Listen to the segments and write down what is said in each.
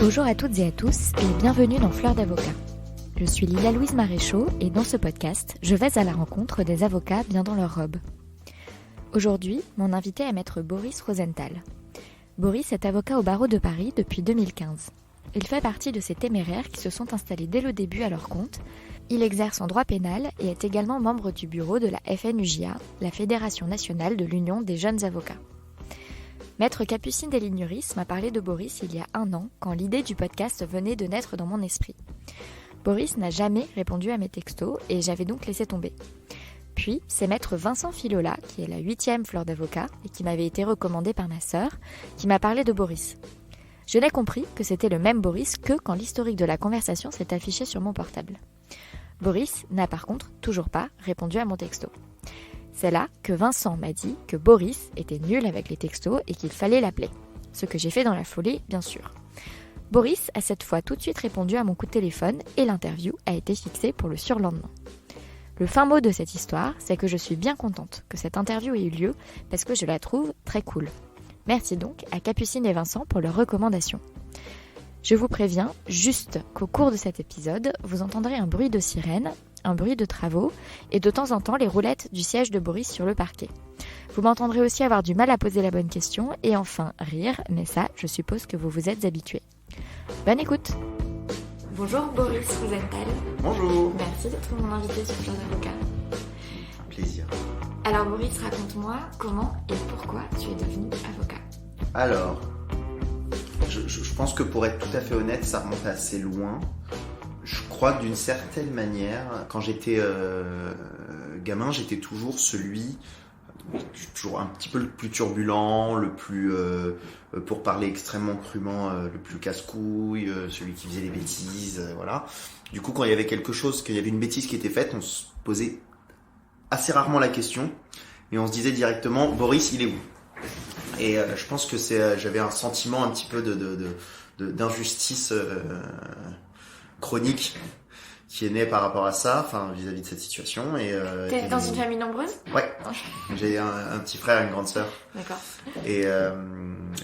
Bonjour à toutes et à tous et bienvenue dans Fleurs d'avocat. Je suis Lila-Louise Maréchaux et dans ce podcast, je vais à la rencontre des avocats bien dans leur robe. Aujourd'hui, mon invité est maître Boris Rosenthal. Boris est avocat au barreau de Paris depuis 2015. Il fait partie de ces téméraires qui se sont installés dès le début à leur compte. Il exerce en droit pénal et est également membre du bureau de la FNUJA, la Fédération nationale de l'Union des jeunes avocats. Maître Capucine Delignuris m'a parlé de Boris il y a 1 an, quand l'idée du podcast venait de naître dans mon esprit. Boris n'a jamais répondu à mes textos et j'avais donc laissé tomber. Puis, c'est maître Vincent Filola, qui est la 8e fleur d'avocat et qui m'avait été recommandé par ma sœur, qui m'a parlé de Boris. Je n'ai compris que c'était le même Boris que quand l'historique de la conversation s'est affiché sur mon portable. Boris n'a par contre toujours pas répondu à mon texto. C'est là que Vincent m'a dit que Boris était nul avec les textos et qu'il fallait l'appeler. Ce que j'ai fait dans la folie, bien sûr. Boris a cette fois tout de suite répondu à mon coup de téléphone et l'interview a été fixée pour le surlendemain. Le fin mot de cette histoire, c'est que je suis bien contente que cette interview ait eu lieu parce que je la trouve très cool. Merci donc à Capucine et Vincent pour leurs recommandations. Je vous préviens juste qu'au cours de cet épisode, vous entendrez un bruit de sirène, un bruit de travaux et de temps en temps les roulettes du siège de Boris sur le parquet. Vous m'entendrez aussi avoir du mal à poser la bonne question et enfin rire, mais ça, je suppose que vous vous êtes habitués. Bonne écoute! Bonjour Boris Rosenthal. Bonjour. Merci d'être mon invité sur Fleurs d'avocat. Plaisir. Alors Boris, raconte-moi comment et pourquoi tu es devenu avocat. Alors, je pense que pour être tout à fait honnête, ça remonte assez loin. Je crois que d'une certaine manière, quand j'étais gamin, j'étais toujours toujours un petit peu le plus turbulent, le plus, pour parler extrêmement crûment, le plus casse-couille, celui qui faisait les bêtises, voilà. Du coup, quand il y avait quelque chose, qu'il y avait une bêtise qui était faite, on se posait assez rarement la question et on se disait directement, Boris, il est où? Et je pense que j'avais un sentiment un petit peu d'injustice chronique qui est né par rapport à ça, enfin vis-à-vis de cette situation. T'es dans une famille nombreuse? Ouais, j'ai un petit frère et une grande sœur. D'accord. Et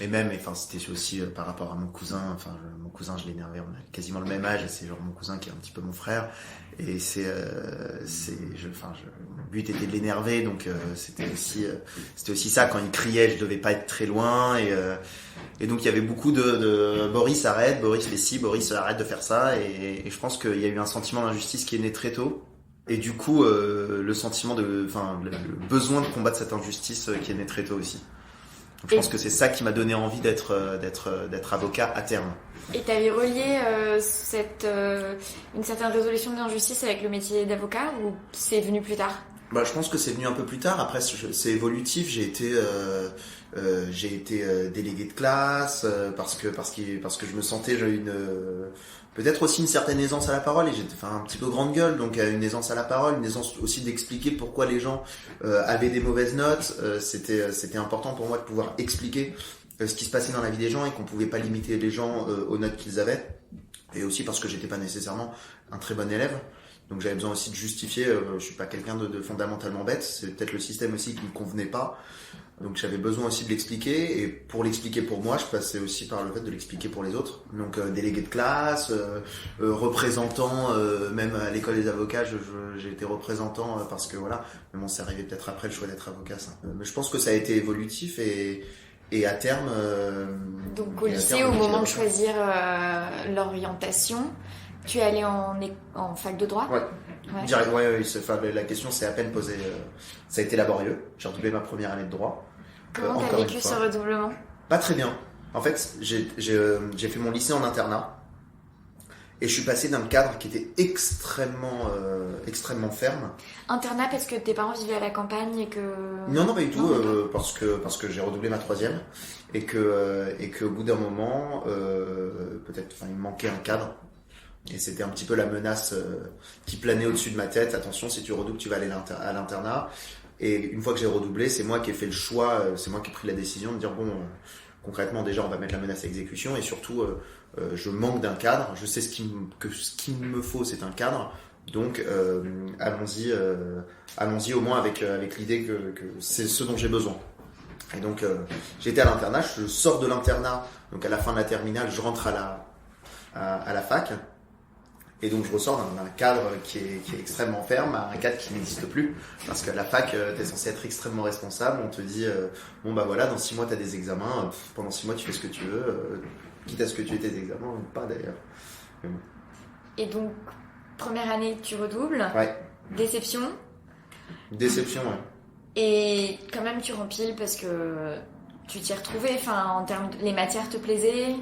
même, enfin c'était aussi par rapport à mon cousin. Enfin mon cousin, je l'ai énervé, on a quasiment le même âge. Et c'est genre mon cousin qui est un petit peu mon frère. Et le but était de l'énerver, donc c'était aussi ça. Quand il criait, je devais pas être très loin. Et donc il y avait beaucoup de Boris arrête, Boris fais ci, Boris arrête de faire ça. Et je pense qu'il y a eu un sentiment d'injustice qui est né très tôt. Et du coup, le sentiment le besoin de combattre cette injustice qui est né très tôt aussi. Donc, je pense que c'est ça qui m'a donné envie d'être avocat à terme. Et t'avais relié une certaine résolution de l'injustice avec le métier d'avocat ou c'est venu plus tard? Je pense que c'est venu un peu plus tard. Après, c'est évolutif. J'ai été délégué de classe parce que je me sentais, j'ai peut-être aussi une certaine aisance à la parole et j'étais un petit peu grande gueule, donc une aisance à la parole, une aisance aussi d'expliquer pourquoi les gens avaient des mauvaises notes. C'était important pour moi de pouvoir expliquer ce qui se passait dans la vie des gens et qu'on pouvait pas limiter les gens aux notes qu'ils avaient, et aussi parce que j'étais pas nécessairement un très bon élève. Donc j'avais besoin aussi de justifier, je suis pas quelqu'un de fondamentalement bête, c'est peut-être le système aussi qui me convenait pas. Donc j'avais besoin aussi de l'expliquer, et pour l'expliquer pour moi, je passais aussi par le fait de l'expliquer pour les autres. Donc délégué de classe, représentant, même à l'école des avocats, j'ai été représentant parce que voilà, mais bon, c'est arrivé peut-être après le choix d'être avocat, ça. Mais je pense que ça a été évolutif et à terme... Donc au lycée, au moment de choisir l'orientation, tu es allé en fac de droit? Ouais. Direct, ouais, la question s'est à peine posée. Ça a été laborieux. J'ai redoublé ma première année de droit. Comment t'as vécu ce redoublement? Pas très bien. En fait, j'ai fait mon lycée en internat. Et je suis passé d'un cadre qui était extrêmement ferme. Internat parce que tes parents vivaient à la campagne et que... Non, pas du tout. Parce que j'ai redoublé ma 3e. Et que au bout d'un moment, peut-être, il me manquait un cadre. Et c'était un petit peu la menace qui planait au-dessus de ma tête. Attention, si tu redoubles, tu vas aller à l'internat. Et une fois que j'ai redoublé, c'est moi qui ai fait le choix, c'est moi qui ai pris la décision de dire concrètement, déjà, on va mettre la menace à exécution. Et surtout, je manque d'un cadre. Je sais ce qu'il me faut, c'est un cadre. Donc, allons-y au moins avec l'idée que c'est ce dont j'ai besoin. Et donc, j'étais à l'internat. Je sors de l'internat. Donc, à la fin de la terminale, je rentre à à la fac. Et donc je ressors d'un cadre qui est extrêmement ferme à un cadre qui n'existe plus. Parce qu'à la fac, t'es censé être extrêmement responsable. On te dit, bon bah voilà, dans 6 mois t'as des examens, pendant 6 mois tu fais ce que tu veux, quitte à ce que tu aies tes examens ou pas d'ailleurs. Mais bon. Et donc, première année, tu redoubles. Ouais. Déception. Déception, ouais. Et quand même, tu rempiles parce que tu t'y retrouvais. Enfin, en termes les matières te plaisaient.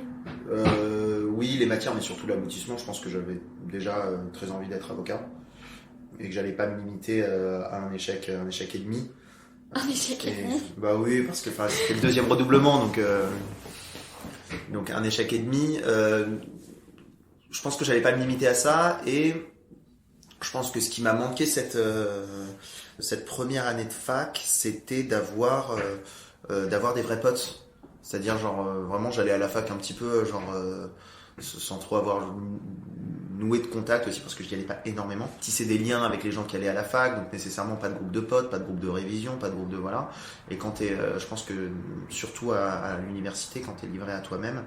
Oui, les matières, mais surtout l'aboutissement. Je pense que j'avais déjà très envie d'être avocat et que j'allais pas me limiter à un échec et demi. Un échec et demi. Bah oui, parce que c'était le deuxième redoublement, donc un échec et demi. Je pense que j'allais pas me limiter à ça, et je pense que ce qui m'a manqué cette première année de fac, c'était d'avoir des vrais potes. C'est-à-dire genre vraiment j'allais à la fac un petit peu sans trop avoir noué de contact aussi, parce que je n'y allais pas énormément. Tisser des liens avec les gens qui allaient à la fac, donc nécessairement pas de groupe de potes, pas de groupe de révision, pas de groupe de voilà. Et quand je pense que surtout à l'université, quand t'es livré à toi-même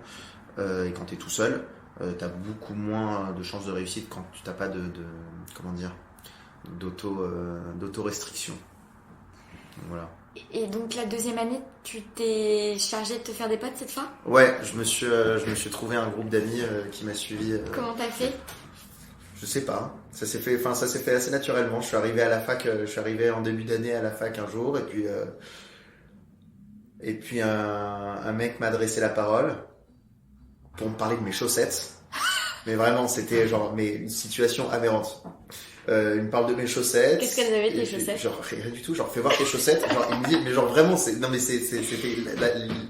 et quand t'es tout seul, t'as beaucoup moins de chances de réussite quand tu t'as pas comment dire, d'auto-restriction. Voilà. Et donc la deuxième année, tu t'es chargé de te faire des potes cette fois? Ouais, je me suis trouvé un groupe d'amis qui m'a suivi. Comment t'as fait? Je sais pas. Ça s'est fait assez naturellement. Je suis arrivé à la fac, je suis arrivé en début d'année à la fac un jour, et puis un mec m'a adressé la parole pour me parler de mes chaussettes. Mais vraiment, c'était une situation aberrante. Il me parle de mes chaussettes. Qu'est-ce qu'elles avaient tes chaussettes? Genre rien du tout, fais voir tes chaussettes. Il me dit, mais genre vraiment, c'était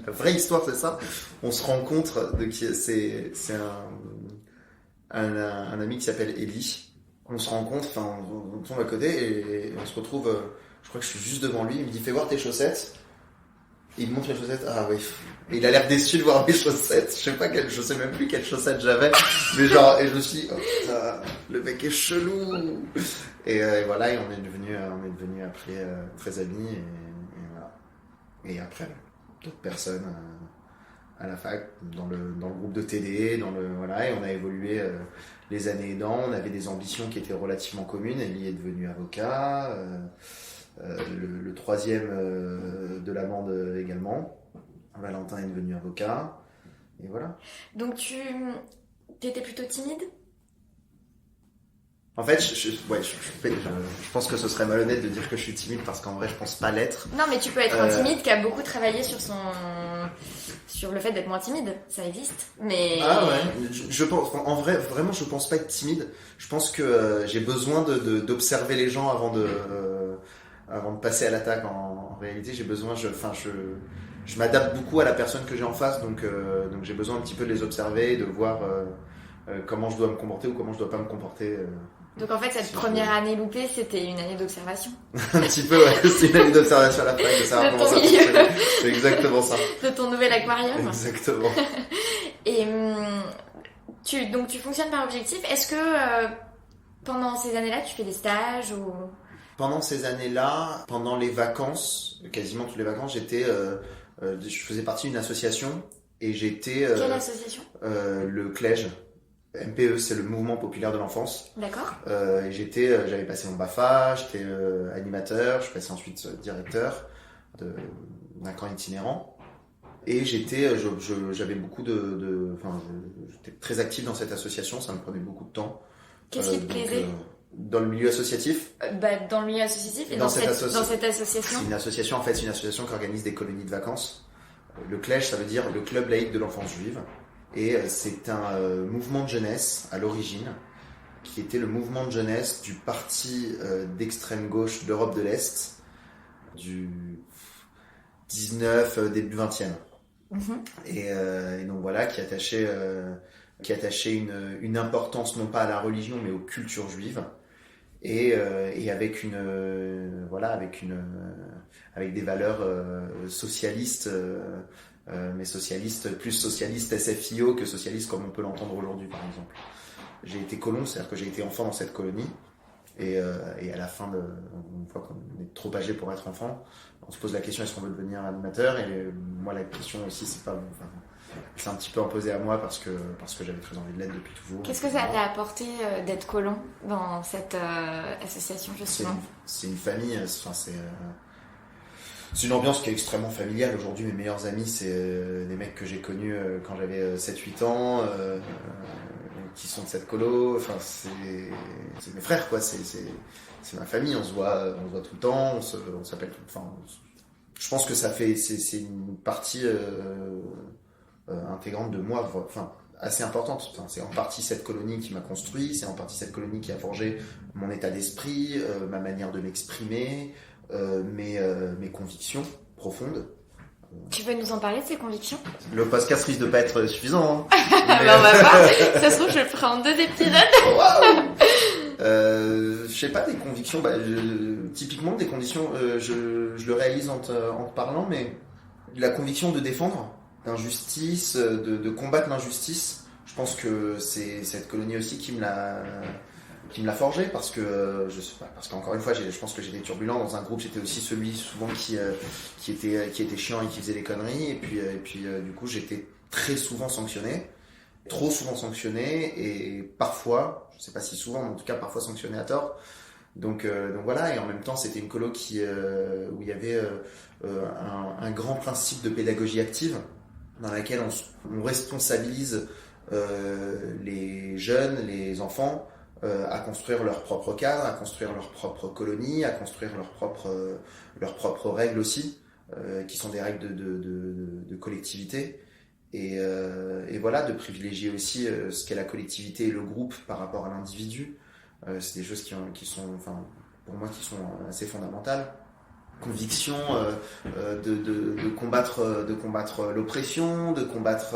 la vraie histoire, c'est ça. On se rencontre c'est un ami qui s'appelle Eli. On se rencontre, on tombe à côté et on se retrouve. Je crois que je suis juste devant lui. Il me dit, fais voir tes chaussettes. Il me montre les chaussettes. Ah oui. Et il a l'air déçu de voir mes chaussettes. Je sais même plus quelles chaussettes j'avais. Mais et je me suis dit, oh putain, le mec est chelou. Et voilà, et on est devenu après très amis, et voilà. Et après, d'autres personnes à la fac, dans le groupe de TD, voilà, et on a évolué les années aidant. On avait des ambitions qui étaient relativement communes. Ellie est devenu avocat. Le troisième de la bande également. Valentin est devenu avocat. Et voilà. Donc t'étais plutôt timide? En fait, je pense que ce serait malhonnête de dire que je suis timide, parce qu'en vrai, je pense pas l'être. Non, mais tu peux être un timide qui a beaucoup travaillé sur le fait d'être moins timide. Ça existe. Mais... Ah ouais. Je pense, en vrai, vraiment, je pense pas être timide. Je pense que j'ai besoin d'observer les gens avant de passer à l'attaque. En réalité, j'ai besoin, je m'adapte beaucoup à la personne que j'ai en face, donc j'ai besoin un petit peu de les observer, de voir comment je dois me comporter ou comment je dois pas me comporter. Donc en fait, cette première année loupée, c'était une année d'observation. Un petit peu, ouais. C'est une année d'observation à la fac, de savoir comment ça fonctionne. C'est exactement ça. De ton nouvel aquarium. Exactement. Et donc tu fonctionnes par objectif. Est-ce que pendant ces années-là, tu fais des stages ou... Pendant ces années-là, pendant les vacances, quasiment toutes les vacances, je faisais partie d'une association, et j'étais... Quelle association? Le CLEJ. MPE, c'est le Mouvement Populaire de l'Enfance. D'accord. Et j'avais passé mon BAFA, j'étais animateur, je suis passé ensuite directeur d'un camp itinérant. Et j'avais beaucoup j'étais très actif dans cette association, ça me prenait beaucoup de temps. Qu'est-ce qui te plaisait? Dans le milieu associatif. Dans le milieu associatif et dans cette association. C'est une association, en fait, c'est une association qui organise des colonies de vacances. Le CLEJ, ça veut dire le Club laïque de l'enfance juive. Et c'est un mouvement de jeunesse à l'origine, qui était le mouvement de jeunesse du parti d'extrême gauche d'Europe de l'Est du 19, début 20e. Et donc voilà, qui attachait une importance non pas à la religion mais aux cultures juives, et avec avec des valeurs socialistes. Mais plus socialiste SFIO que socialiste comme on peut l'entendre aujourd'hui, par exemple. J'ai été colon, c'est-à-dire que j'ai été enfant dans cette colonie, et à la fin, une fois qu'on est trop âgé pour être enfant, on se pose la question, est-ce qu'on veut devenir animateur? Et moi, la question aussi, c'est pas... s'est un petit peu imposée à moi parce que j'avais très envie de l'être depuis toujours. Qu'est-ce que ça t'a apporté d'être colon dans cette association justement? C'est une famille, c'est une ambiance qui est extrêmement familiale. Aujourd'hui, mes meilleurs amis, c'est des mecs que j'ai connus quand j'avais 7-8 ans, qui sont de cette colo. Enfin, c'est mes frères, quoi. C'est ma famille. On se voit tout le temps. On s'appelle tout. Enfin, je pense que c'est une partie intégrante de moi. Enfin, assez importante. Enfin, c'est en partie cette colonie qui m'a construit. C'est en partie cette colonie qui a forgé mon état d'esprit, ma manière de m'exprimer. Mes convictions profondes. Tu veux nous en parler de ces convictions? Le podcast risque de pas être suffisant. Hein. Mais on va voir. Ça se trouve, je le ferai en 2 épisodes. Waouh. Je sais pas, des convictions. Typiquement, des conditions. Je le réalise en te parlant, mais la conviction de défendre l'injustice, de combattre l'injustice. Je pense que c'est cette colonie aussi qui me l'a forgé parce que parce qu'encore une fois je pense que j'étais turbulent dans un groupe, j'étais aussi celui souvent qui était chiant et qui faisait des conneries et puis du coup j'étais très souvent sanctionné, trop souvent sanctionné et parfois, je sais pas si souvent mais en tout cas parfois sanctionné à tort. Donc voilà, et en même temps c'était une colo où il y avait un grand principe de pédagogie active dans laquelle on responsabilise les jeunes, les enfants à construire leur propre cadre, à construire leur propre colonie, à construire leurs propres règles aussi, qui sont des règles de collectivité. Et voilà, de privilégier aussi ce qu'est la collectivité et le groupe par rapport à l'individu. C'est des choses qui sont, enfin, pour moi, qui sont assez fondamentales. Conviction de combattre l'oppression, de combattre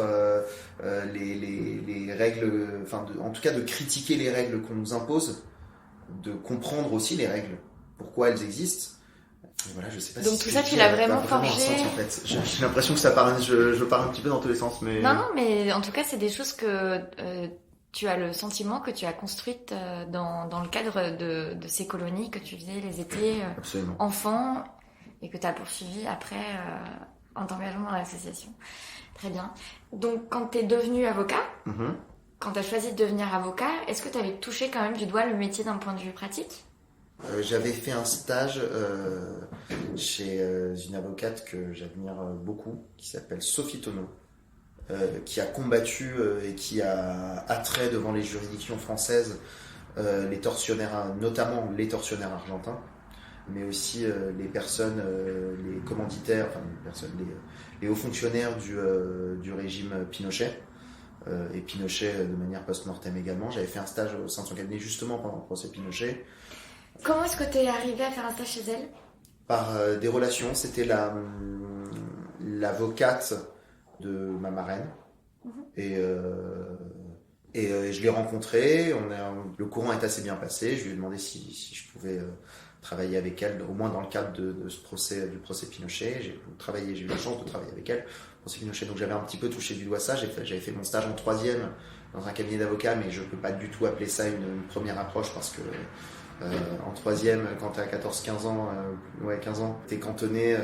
les règles, en tout cas de critiquer les règles qu'on nous impose, de comprendre aussi les règles, pourquoi elles existent. Et voilà, je sais pas. Donc tout ça, tu l'as vraiment forgé. En fait. J'ai l'impression que ça part, je pars un petit peu dans tous les sens, mais. Non, mais en tout cas, c'est des choses que tu as le sentiment que tu as construites dans le cadre de ces colonies que tu faisais les étés enfants et que tu as poursuivi après en t'engageant dans l'association. Très bien. Donc quand tu es devenu avocat, quand tu as choisi de devenir avocat, est-ce que tu avais touché quand même du doigt le métier d'un point de vue pratique? J'avais fait un stage chez une avocate que j'admire beaucoup, qui s'appelle Sophie Tonneau. Qui a combattu et qui a attrait devant les juridictions françaises les tortionnaires, notamment les tortionnaires argentins, mais aussi les personnes, les commanditaires, les hauts fonctionnaires du régime Pinochet, et Pinochet de manière post-mortem également. J'avais fait un stage au sein de son cabinet justement pendant le procès Pinochet. Comment est-ce que tu es arrivé à faire un stage chez elle? Par des relations, c'était l'avocate de ma marraine et je l'ai rencontrée, le courant est assez bien passé, je lui ai demandé si je pouvais travailler avec elle, au moins dans le cadre de ce procès, du procès Pinochet. J'ai eu la chance de travailler avec elle, procès Pinochet, donc j'avais un petit peu touché du doigt ça. J'avais fait mon stage en 3e dans un cabinet d'avocats, mais je peux pas du tout appeler ça une première approche parce que en 3e, quand t'as 14-15 ans, 15 ans, t'es cantonné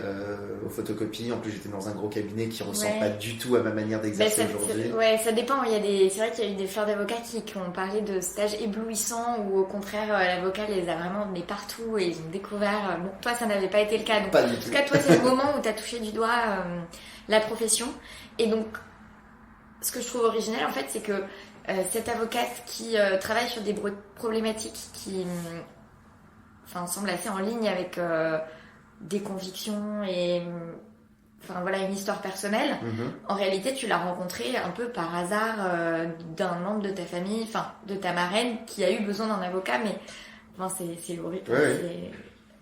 aux photocopies. En plus, j'étais dans un gros cabinet qui ressemble pas du tout à ma manière d'exercer aujourd'hui. Ça dépend. C'est vrai qu'il y a eu des fleurs d'avocats qui ont parlé de stages éblouissants où au contraire, l'avocat les a vraiment emmenés partout et ils ont découvert. Bon, toi, ça n'avait pas été le cas. Donc, pas du en tout. tout cas, toi, c'est le moment où t'as touché du doigt la profession. Et donc, ce que je trouve original, en fait, c'est que cette avocate qui travaille sur des problématiques qui semblent assez en ligne avec des convictions et une histoire personnelle. En réalité, tu l'as rencontrée un peu par hasard d'un membre de ta famille, de ta marraine qui a eu besoin d'un avocat, mais c'est horrible. Ouais.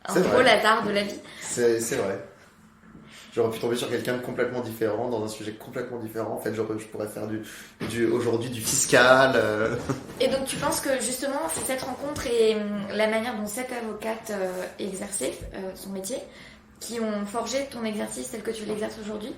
C'est un drôle hasard de la vie. C'est vrai. J'aurais pu tomber sur quelqu'un de complètement différent, dans un sujet complètement différent. En fait, je pourrais faire aujourd'hui du fiscal. Et donc, tu penses que justement, c'est cette rencontre et la manière dont cette avocate exerçait son métier qui ont forgé ton exercice tel que tu l'exerces aujourd'hui?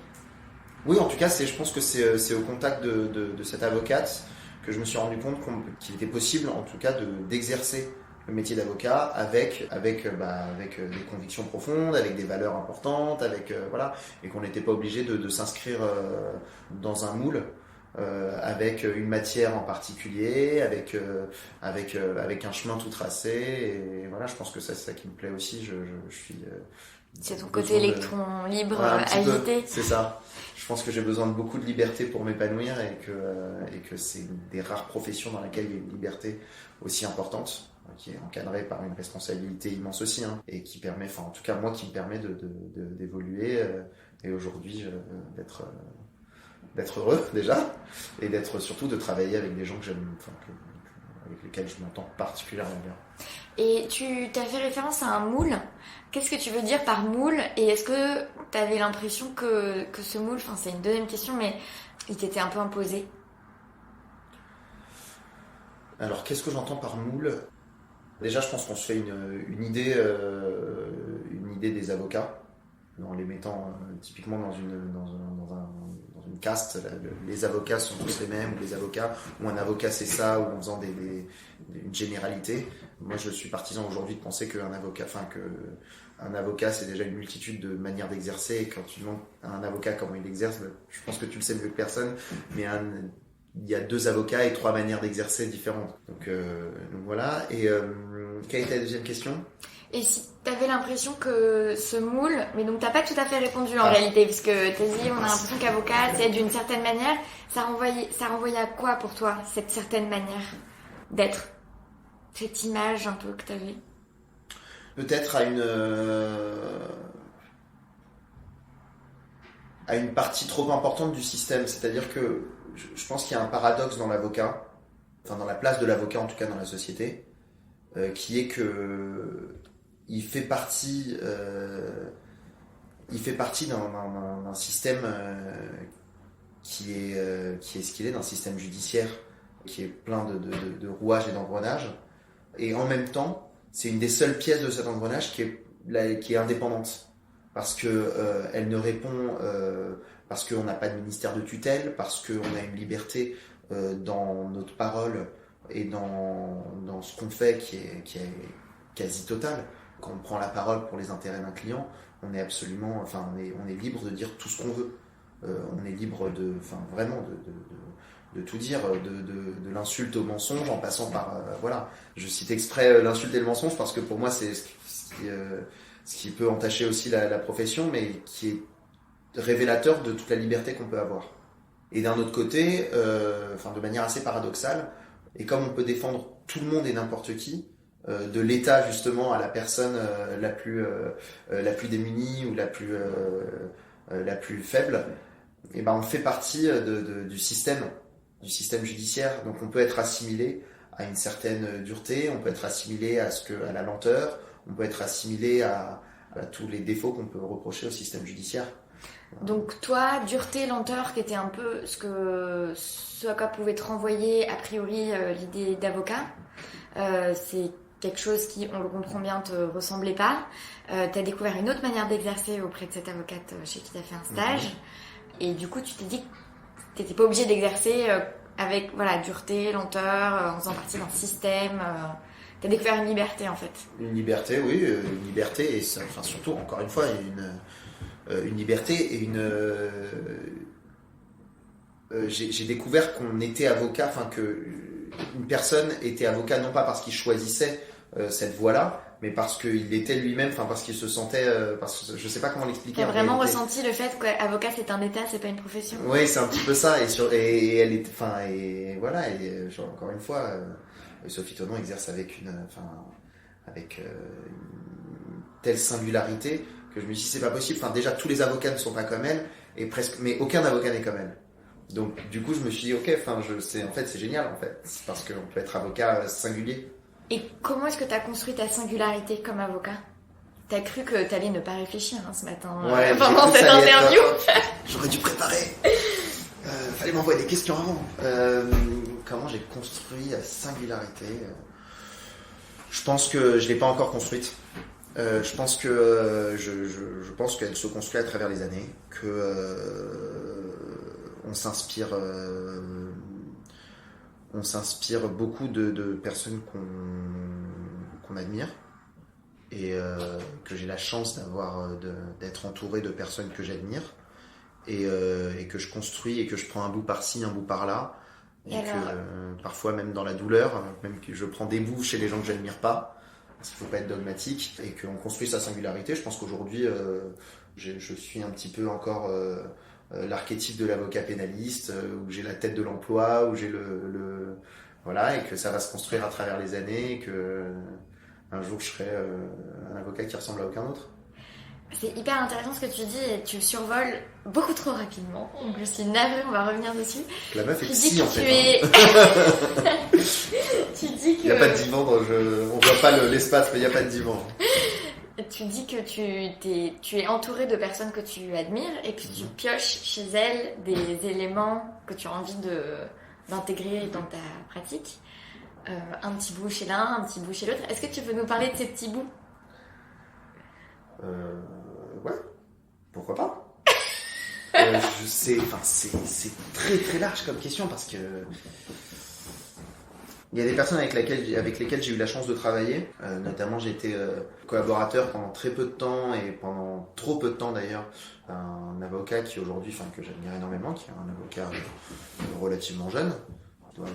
Oui, en tout cas, je pense que c'est au contact de cette avocate que je me suis rendu compte qu'il était possible, en tout cas, d'exercer le métier d'avocat avec des convictions profondes, avec des valeurs importantes, voilà, et qu'on n'était pas obligé de s'inscrire dans un moule. Avec une matière en particulier, avec un chemin tout tracé, et voilà, je pense que ça, c'est ça qui me plaît aussi. Je suis. C'est ton côté électron libre, agité. C'est ça. Je pense que j'ai besoin de beaucoup de liberté pour m'épanouir et que c'est une des rares professions dans laquelle il y a une liberté aussi importante, qui est encadrée par une responsabilité immense aussi, hein, et qui permet, enfin en tout cas moi, qui me permet d'évoluer et aujourd'hui d'être heureux déjà, et surtout de travailler avec des gens que j'aime, avec lesquels je m'entends particulièrement bien. Et tu as fait référence à un moule. Qu'est-ce que tu veux dire par moule? Et est-ce que tu avais l'impression que ce moule, enfin c'est une deuxième question, mais il t'était un peu imposé? Alors qu'est-ce que j'entends par moule? Déjà, je pense qu'on se fait une idée des avocats, en les mettant typiquement dans une caste. Les avocats sont tous les mêmes, ou les avocats, ou un avocat c'est ça, ou en faisant une généralité. Moi, je suis partisan aujourd'hui de penser qu'un avocat, c'est déjà une multitude de manières d'exercer, et quand tu demandes à un avocat comment il exerce, je pense que tu le sais mieux que personne, mais il y a 2 avocats et 3 manières d'exercer différentes. Donc voilà. Et quelle était la deuxième question? Et si t'avais l'impression que ce moule, mais donc t'as pas tout à fait répondu en réalité, puisque t'as dit on a l'impression qu'avocat c'est d'une certaine manière, ça renvoyait à quoi pour toi, cette certaine manière d'être, cette image un peu que t'avais? Peut-être à une partie trop importante du système, c'est-à-dire que je pense qu'il y a un paradoxe dans l'avocat, enfin dans la place de l'avocat en tout cas dans la société, qui est que il fait partie d'un système qui est ce qu'il est, d'un système judiciaire qui est plein de rouages et d'engrenages, et en même temps c'est une des seules pièces de cet engrenage qui est indépendante, parce que elle ne répond parce qu'on n'a pas de ministère de tutelle, parce qu'on a une liberté dans notre parole et dans ce qu'on fait qui est quasi totale. Quand on prend la parole pour les intérêts d'un client, on est libre de dire tout ce qu'on veut. On est libre de tout dire, de l'insulte au mensonge, en passant par voilà. Je cite exprès l'insulte et le mensonge parce que pour moi c'est ce qui peut entacher aussi la profession, mais qui est révélateur de toute la liberté qu'on peut avoir. Et d'un autre côté, de manière assez paradoxale, et comme on peut défendre tout le monde et n'importe qui, de l'État justement à la personne la plus démunie ou la plus faible, et ben on fait partie du système judiciaire. Donc on peut être assimilé à une certaine dureté, on peut être assimilé à la lenteur, on peut être assimilé à tous les défauts qu'on peut reprocher au système judiciaire. Donc toi, dureté, lenteur, qui était un peu ce à quoi pouvait te renvoyer a priori l'idée d'avocat, c'est quelque chose qui, on le comprend bien, te ressemblait pas. T'as découvert une autre manière d'exercer auprès de cette avocate chez qui t'as fait un stage, et du coup tu t'es dit que t'étais pas obligé d'exercer avec dureté, lenteur, en faisant partie d'un système. T'as découvert une liberté en fait. Une liberté, oui, une liberté, et surtout encore une fois une liberté et j'ai découvert qu'on était avocat, que une personne était avocat non pas parce qu'il choisissait cette voie-là, mais parce qu'il était lui-même, parce qu'il se sentait, je sais pas comment l'expliquer. T'as vraiment ressenti le fait qu'avocat c'est un état, c'est pas une profession. Oui, c'est un petit peu ça, et elle était, et voilà, et encore une fois, Sophie Thonon exerce avec une telle singularité que je me dis c'est pas possible. Déjà tous les avocats ne sont pas comme elle, mais aucun avocat n'est comme elle. Donc du coup je me suis dit ok, c'est génial en fait, c'est parce qu'on peut être avocat singulier. Et comment est-ce que tu as construit ta singularité comme avocat? T'as cru que t'allais ne pas réfléchir ce matin pendant cette interview. J'aurais dû préparer. Fallait m'envoyer des questions avant. Comment j'ai construit la singularité? Je pense que je l'ai pas encore construite. Je pense qu'elle se construit à travers les années, on s'inspire beaucoup de personnes qu'on m'admire et que j'ai la chance d'être entouré de personnes que j'admire et que je construis et que je prends un bout par-ci, un bout par-là et que parfois même dans la douleur, même que je prends des bouts chez les gens que j'admire pas, parce qu'il faut pas être dogmatique et qu'on construit sa singularité. Je pense qu'aujourd'hui je suis un petit peu encore l'archétype de l'avocat pénaliste où j'ai la tête de l'emploi, où j'ai voilà, et que ça va se construire à travers les années et que un jour je serai un avocat qui ressemble à aucun autre. C'est hyper intéressant ce que tu dis et tu survoles beaucoup trop rapidement. Donc je suis navrée, on va revenir dessus. La meuf est psy en fait. Tu dis que... Il n'y a pas de divan, on voit pas l'espace, mais il n'y a pas de divan. Tu dis que tu es entouré de personnes que tu admires et que tu pioches chez elles des éléments que tu as envie d'intégrer dans ta pratique. Un petit bout chez l'un, un petit bout chez l'autre. Est-ce que tu peux nous parler de ces petits bouts ? Ouais, pourquoi pas. C'est très très large comme question parce que il y a des personnes avec lesquelles j'ai eu la chance de travailler. Notamment, j'ai été collaborateur pendant très peu de temps et pendant trop peu de temps d'ailleurs. Un avocat qui aujourd'hui, que j'admire énormément, qui est un avocat relativement jeune. Il doit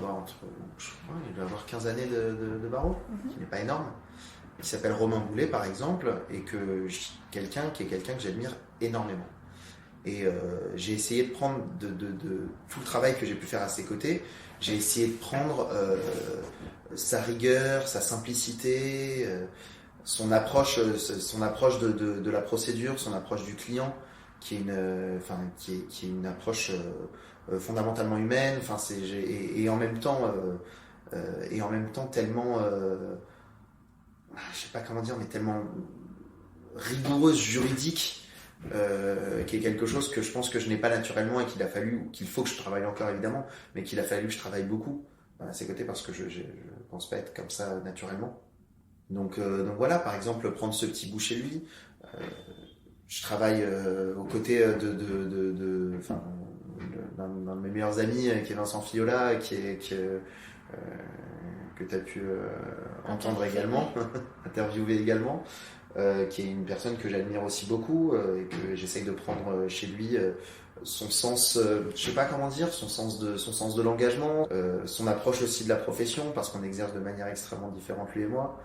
avoir 15 années de barreau, qui n'est pas énorme. Il s'appelle Romain Boulet par exemple, et que quelqu'un que j'admire énormément. Et j'ai essayé de prendre de tout le travail que j'ai pu faire à ses côtés. J'ai essayé de prendre sa rigueur, sa simplicité, son approche de la procédure, son approche du client, qui est une approche fondamentalement humaine. Et en même temps tellement, je sais pas comment dire, mais tellement rigoureuse juridique. Qui est quelque chose que je pense que je n'ai pas naturellement et qu'il faut que je travaille encore évidemment, mais qu'il a fallu que je travaille beaucoup à ses côtés parce que je pense pas être comme ça naturellement. Donc voilà, par exemple, prendre ce petit bout chez lui, je travaille aux côtés d'un de mes meilleurs amis qui est Vincent Fiola, que tu as pu entendre également, interviewer également. Qui est une personne que j'admire aussi beaucoup et que j'essaye de prendre chez lui son sens, je sais pas comment dire, son sens de l'engagement, son approche aussi de la profession, parce qu'on exerce de manière extrêmement différente lui et moi.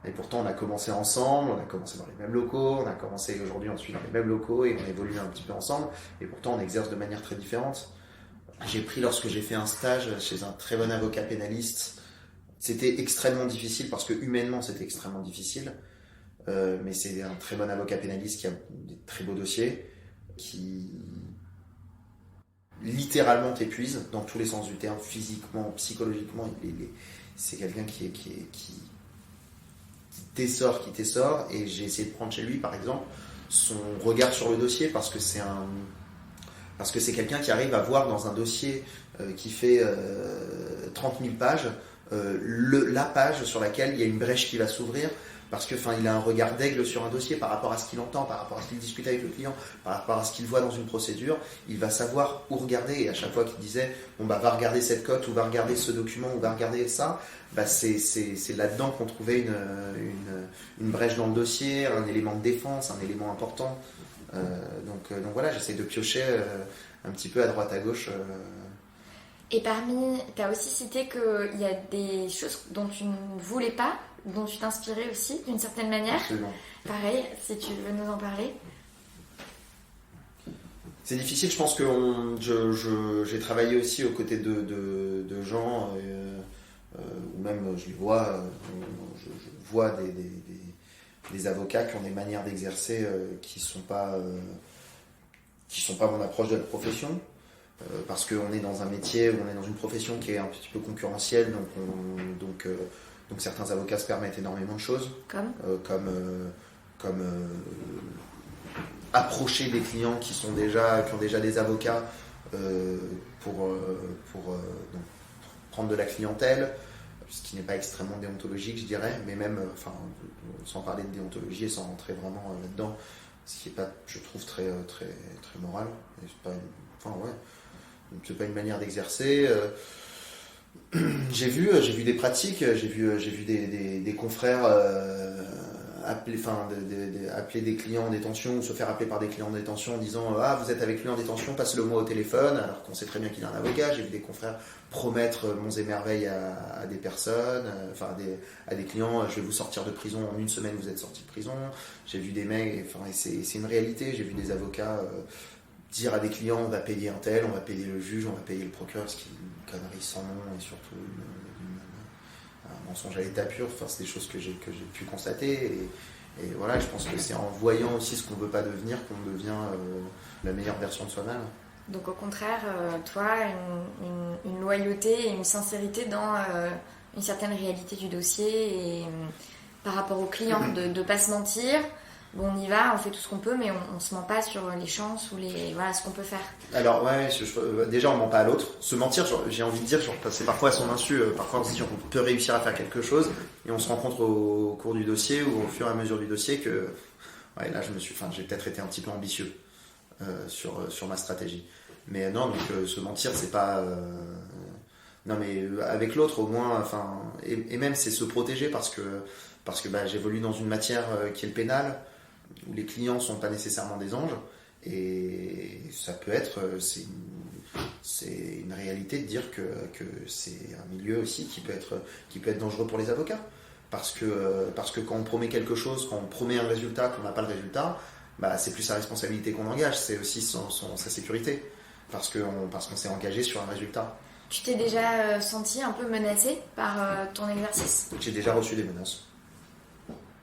Et pourtant on a commencé ensemble, on a commencé dans les mêmes locaux, on a commencé aujourd'hui on suit dans les mêmes locaux et on évolue un petit peu ensemble. Et pourtant on exerce de manière très différente. J'ai pris lorsque j'ai fait un stage chez un très bon avocat pénaliste. C'était extrêmement difficile parce que humainement c'était extrêmement difficile. Mais c'est un très bon avocat pénaliste qui a des très beaux dossiers, qui littéralement t'épuise dans tous les sens du terme, physiquement, psychologiquement. C'est quelqu'un qui t'essore, et j'ai essayé de prendre chez lui, par exemple, son regard sur le dossier, parce que c'est quelqu'un qui arrive à voir dans un dossier qui fait 30 000 pages, la page sur laquelle il y a une brèche qui va s'ouvrir, parce que il a un regard d'aigle sur un dossier par rapport à ce qu'il entend, par rapport à ce qu'il discute avec le client, par rapport à ce qu'il voit dans une procédure. Il va savoir où regarder, et à chaque fois qu'il disait va regarder cette cote, ou va regarder ce document, ou va regarder ça, c'est là-dedans qu'on trouvait une brèche dans le dossier, un élément de défense, un élément important. Donc voilà, j'essaie de piocher un petit peu à droite à gauche. Et tu as aussi cité qu'il y a des choses dont tu ne voulais pas, dont tu t'inspirais aussi, d'une certaine manière. Absolument. Pareil, si tu veux nous en parler. C'est difficile, je pense que j'ai travaillé aussi aux côtés de gens, ou même je les vois, je vois des avocats qui ont des manières d'exercer qui sont pas mon approche de la profession. Parce qu'on est dans un métier, on est dans une profession qui est un petit peu concurrentielle, donc certains avocats se permettent énormément de choses, comme approcher des clients qui ont déjà des avocats pour prendre de la clientèle, ce qui n'est pas extrêmement déontologique, je dirais, mais même, sans parler de déontologie et sans rentrer vraiment là-dedans, ce qui est pas, je trouve, très très très moral. Et c'est pas une manière d'exercer. J'ai vu des pratiques, j'ai vu des confrères appeler, appeler des clients en détention ou se faire appeler par des clients en détention en disant ah vous êtes avec lui en détention, passez-le moi au téléphone, alors qu'on sait très bien qu'il a un avocat. J'ai vu des confrères promettre monts et merveilles à des personnes, à des clients, je vais vous sortir de prison en une semaine, vous êtes sorti de prison. J'ai vu des mecs, et c'est une réalité. J'ai vu des avocats dire à des clients on va payer un tel, on va payer le juge, on va payer le procureur, ce qui est une connerie sans nom et surtout un mensonge à l'état pur. Enfin, c'est des choses que j'ai pu constater et voilà, je pense que c'est en voyant aussi ce qu'on ne veut pas devenir qu'on devient la meilleure version de soi-même. Donc au contraire, toi, une loyauté et une sincérité dans une certaine réalité du dossier et par rapport aux clients, de ne pas se mentir. Bon, on y va, on fait tout ce qu'on peut, mais on ne se ment pas sur les chances ou ce qu'on peut faire. Alors ouais, déjà on ment pas à l'autre. Se mentir, j'ai envie de dire, c'est parfois à son insu. Parfois on se dit qu'on peut réussir à faire quelque chose et on se rend compte au cours du dossier ou au fur et à mesure du dossier que ouais, là j'ai peut-être été un petit peu ambitieux sur ma stratégie. Mais non, donc se mentir, c'est pas. Non, mais avec l'autre au moins, et même c'est se protéger parce que j'évolue dans une matière qui est le pénal, où les clients sont pas nécessairement des anges, et ça peut être, c'est une réalité de dire que c'est un milieu aussi qui peut être dangereux pour les avocats, parce que quand on promet quelque chose, quand on promet un résultat, qu'on n'a pas le résultat, c'est plus sa responsabilité qu'on engage, c'est aussi sa sécurité, parce qu'on s'est engagé sur un résultat. Tu t'es déjà senti un peu menacé par ton exercice ? J'ai déjà reçu des menaces.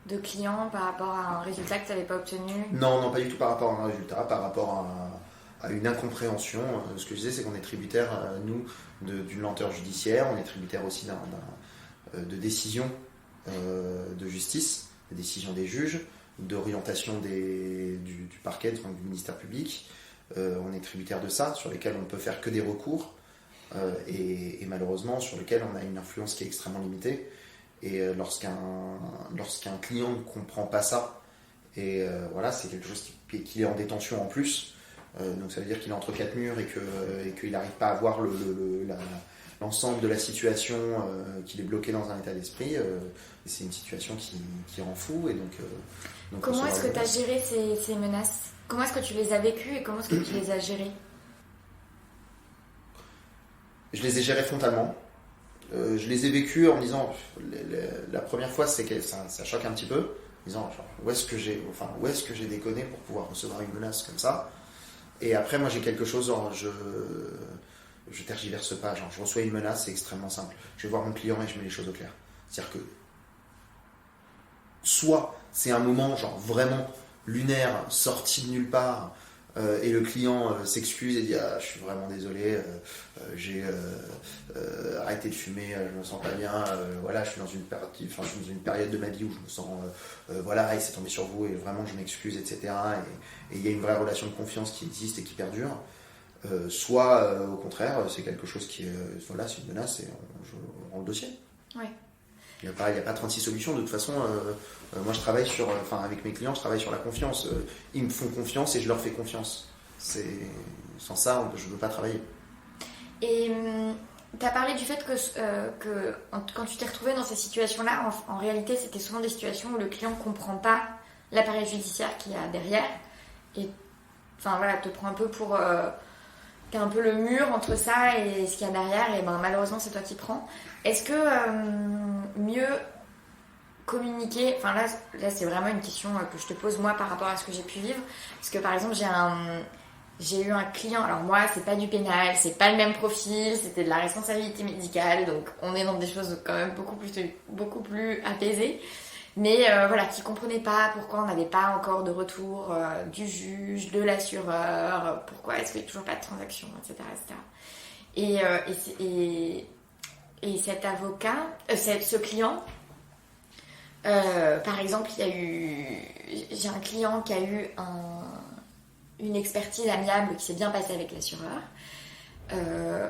De clients par rapport à un résultat que tu n'avais pas obtenu ? Non, pas du tout par rapport à un résultat, par rapport à une incompréhension. Ce que je disais, c'est qu'on est tributaire, nous, d'une lenteur judiciaire, on est tributaire aussi de décisions de justice, de décisions des juges, d'orientation du parquet, du ministère public. On est tributaire de ça, sur lesquels on ne peut faire que des recours, et malheureusement sur lesquels on a une influence qui est extrêmement limitée. Et lorsqu'un client ne comprend pas ça, et voilà, c'est quelque chose qu'il est en détention en plus, donc ça veut dire qu'il est entre quatre murs et qu'il n'arrive pas à voir l'ensemble de la situation, qu'il est bloqué dans un état d'esprit, et c'est une situation qui rend fou. Et donc comment est-ce que tu as géré ces menaces ? Comment est-ce que tu les as vécues et comment est-ce que tu les as gérées ? Je les ai gérées frontalement. Je les ai vécues en me disant, la première fois c'est que ça choque un petit peu, en disant genre, où est-ce que j'ai déconné pour pouvoir recevoir une menace comme ça. Et après moi j'ai quelque chose, genre, je tergiverse pas, genre je reçois une menace, c'est extrêmement simple. Je vais voir mon client et je mets les choses au clair. C'est-à-dire que soit c'est un moment genre vraiment lunaire, sorti de nulle part, et le client s'excuse et dit je suis vraiment désolé, j'ai arrêté de fumer, je me sens pas bien, voilà, je suis dans une période de ma vie où je me sens voilà, il s'est tombé sur vous et vraiment je m'excuse, etc. Et il y a une vraie relation de confiance qui existe et qui perdure. Soit au contraire c'est quelque chose qui voilà, c'est une menace et on rend le dossier. Ouais. Il n'y a pas 36 solutions. De toute façon, moi je travaille avec mes clients, je travaille sur la confiance. Ils me font confiance et je leur fais confiance. Sans ça, je ne veux pas travailler. Et tu as parlé du fait que quand tu t'es retrouvé dans ces situations-là, en réalité, c'était souvent des situations où le client ne comprend pas l'appareil judiciaire qu'il y a derrière. Et voilà, te prend un peu pour... t'as un peu le mur entre ça et ce qu'il y a derrière. Et malheureusement, c'est toi qui prends. Est-ce que mieux communiquer, là c'est vraiment une question que je te pose moi par rapport à ce que j'ai pu vivre, parce que par exemple j'ai eu un client, alors moi c'est pas du pénal, c'est pas le même profil, c'était de la responsabilité médicale, donc on est dans des choses quand même beaucoup plus apaisées, mais voilà, qui comprenait pas pourquoi on n'avait pas encore de retour du juge, de l'assureur, pourquoi est-ce qu'il n'y a toujours pas de transaction, etc. Et cet avocat, ce client, par exemple, j'ai un client qui a eu une expertise amiable qui s'est bien passée avec l'assureur,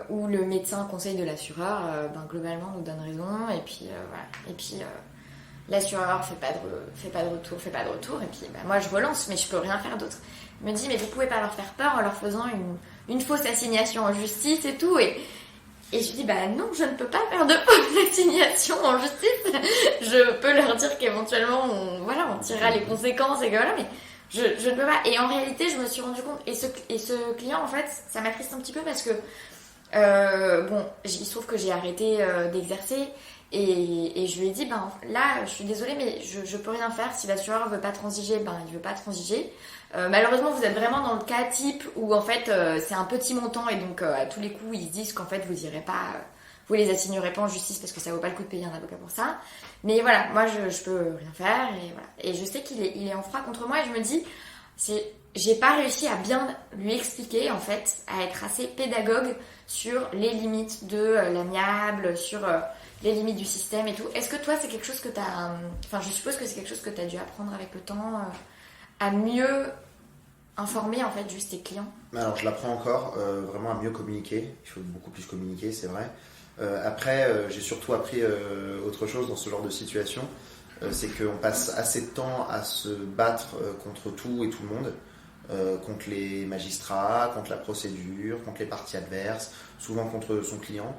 où le médecin conseil de l'assureur, globalement, nous donne raison, et puis voilà. Et puis l'assureur fait pas de retour, et puis moi je relance, mais je peux rien faire d'autre. Il me dit, mais vous pouvez pas leur faire peur en leur faisant une fausse assignation en justice et tout, et Et je lui dis, bah non, je ne peux pas faire de fausse assignation en justice. Je peux leur dire qu'éventuellement, on tirera les conséquences et que voilà, mais je ne peux pas. Et en réalité, je me suis rendu compte, et ce client, en fait, ça m'attriste un petit peu parce que, il se trouve que j'ai arrêté d'exercer. Et je lui ai dit, ben là, je suis désolée, mais je peux rien faire. Si l'assureur veut pas transiger, ben il veut pas transiger. Malheureusement, vous êtes vraiment dans le cas type où en fait c'est un petit montant et donc à tous les coups ils se disent qu'en fait vous irez pas, vous les assignerez pas en justice parce que ça vaut pas le coup de payer un avocat pour ça. Mais voilà, moi je peux rien faire et voilà. Et je sais qu'il est en froid contre moi et je me dis, j'ai pas réussi à bien lui expliquer en fait, à être assez pédagogue sur les limites de l'amiable, sur les limites du système et tout. Est-ce que toi c'est quelque chose que t'as, enfin je suppose que c'est quelque chose que t'as dû apprendre avec le temps à mieux informer en fait juste tes clients? Alors je l'apprends encore, vraiment à mieux communiquer. Il faut beaucoup plus communiquer, c'est vrai. Après, j'ai surtout appris autre chose dans ce genre de situation. C'est qu'on passe assez de temps à se battre contre tout et tout le monde, contre les magistrats, contre la procédure, contre les parties adverses, souvent contre son client,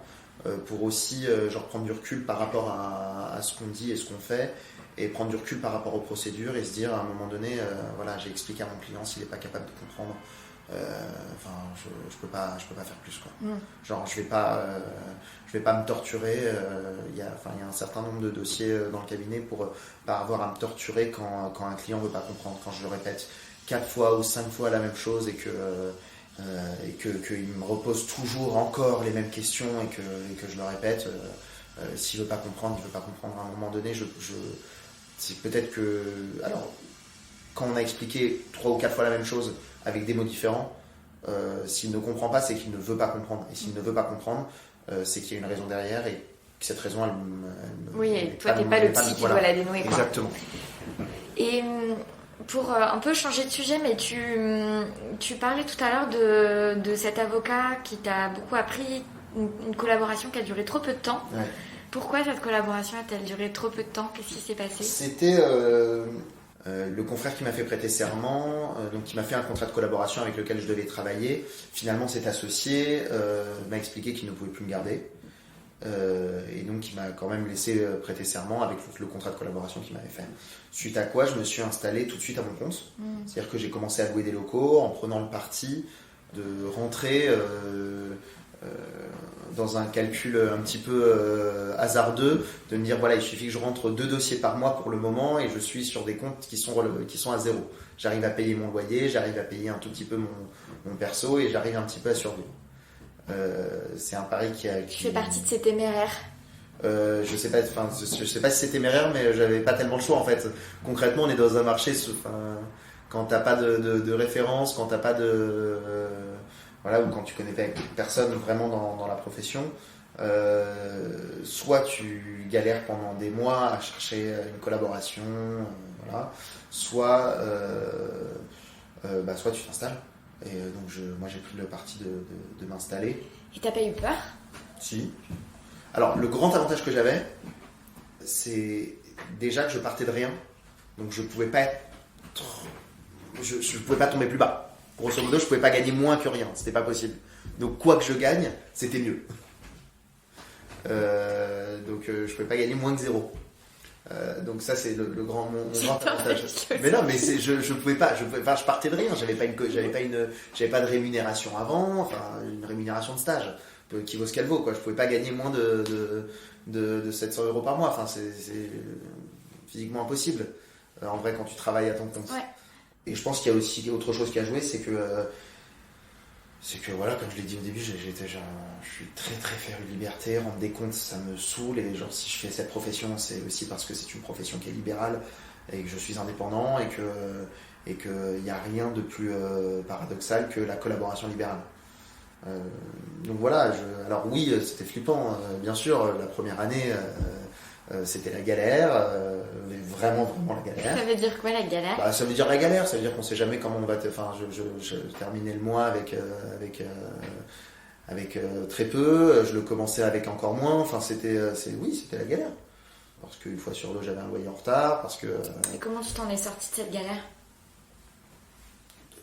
pour aussi prendre du recul par rapport à ce qu'on dit et ce qu'on fait, et prendre du recul par rapport aux procédures et se dire à un moment donné, voilà, j'ai expliqué à mon client s'il n'est pas capable de comprendre, je peux pas faire plus quoi. Genre je vais pas me torturer. Il y a un certain nombre de dossiers dans le cabinet pour pas avoir à me torturer quand un client veut pas comprendre, quand je le répète 4 fois ou 5 fois la même chose et qu'il me repose toujours encore les mêmes questions et que je le répète. S'il veut pas comprendre, il veut pas comprendre. À un moment donné, c'est peut-être que, alors, quand on a expliqué 3 ou 4 fois la même chose avec des mots différents, s'il ne comprend pas, c'est qu'il ne veut pas comprendre. Et s'il ne veut pas comprendre, c'est qu'il y a une raison derrière et que cette raison, oui, et toi, t'es pas le psy qui doit la dénouer. Quoi. Exactement. Et pour un peu changer de sujet, mais tu parlais tout à l'heure de cet avocat qui t'a beaucoup appris, une collaboration qui a duré trop peu de temps. Ouais. Pourquoi cette collaboration a-t-elle duré trop peu de temps? Qu'est-ce qui s'est passé? C'était le confrère qui m'a fait prêter serment, donc qui m'a fait un contrat de collaboration avec lequel je devais travailler. Finalement, cet associé m'a expliqué qu'il ne pouvait plus me garder. Et donc, il m'a quand même laissé prêter serment avec le contrat de collaboration qu'il m'avait fait. Suite à quoi, je me suis installé tout de suite à mon compte. C'est-à-dire que j'ai commencé à louer des locaux en prenant le parti de rentrer dans un calcul un petit peu hasardeux, de me dire voilà, il suffit que je rentre 2 dossiers par mois pour le moment et je suis sur des comptes qui sont à zéro. J'arrive à payer mon loyer, j'arrive à payer un tout petit peu mon perso et j'arrive un petit peu à survivre. C'est un pari qui fait partie de ces téméraires. Je sais pas si c'est téméraire, mais j'avais pas tellement le choix en fait. Concrètement, on est dans un marché, quand t'as pas de référence, quand t'as pas ou quand tu connais personne vraiment dans la profession, soit tu galères pendant des mois à chercher une collaboration, soit tu t'installes. Et donc moi j'ai pris le parti de m'installer. Et t'as pas eu peur? Si. Alors le grand avantage que j'avais, c'est déjà que je partais de rien, donc je pouvais pas je pouvais pas tomber plus bas. Grosso modo, je pouvais pas gagner moins que rien, c'était pas possible. Donc quoi que je gagne, c'était mieux. Je pouvais pas gagner moins que 0. Donc ça c'est mon grand avantage. Mais non, mais je pouvais pas, je partais de rien, j'avais pas de rémunération avant, une rémunération de stage qui vaut ce qu'elle vaut quoi. Je pouvais pas gagner moins de 700 € par mois. C'est physiquement impossible. En vrai, quand tu travailles à ton compte. Ouais. Et je pense qu'il y a aussi autre chose qui a joué, c'est que voilà, comme je l'ai dit au début, je suis très très féru de liberté, rendre des comptes ça me saoule, et si je fais cette profession, c'est aussi parce que c'est une profession qui est libérale et que je suis indépendant et que y a rien de plus paradoxal que la collaboration libérale. Donc voilà, alors oui, c'était flippant, bien sûr, la première année c'était la galère, vraiment la galère. Ça veut dire quoi la galère? Ça veut dire la galère, ça veut dire qu'on sait jamais comment on va. Je terminais le mois avec très peu, je le commençais avec encore moins. C'était la galère. Parce qu'une fois sur 2, j'avais un loyer en retard, parce que. Et comment tu t'en es sorti de cette galère?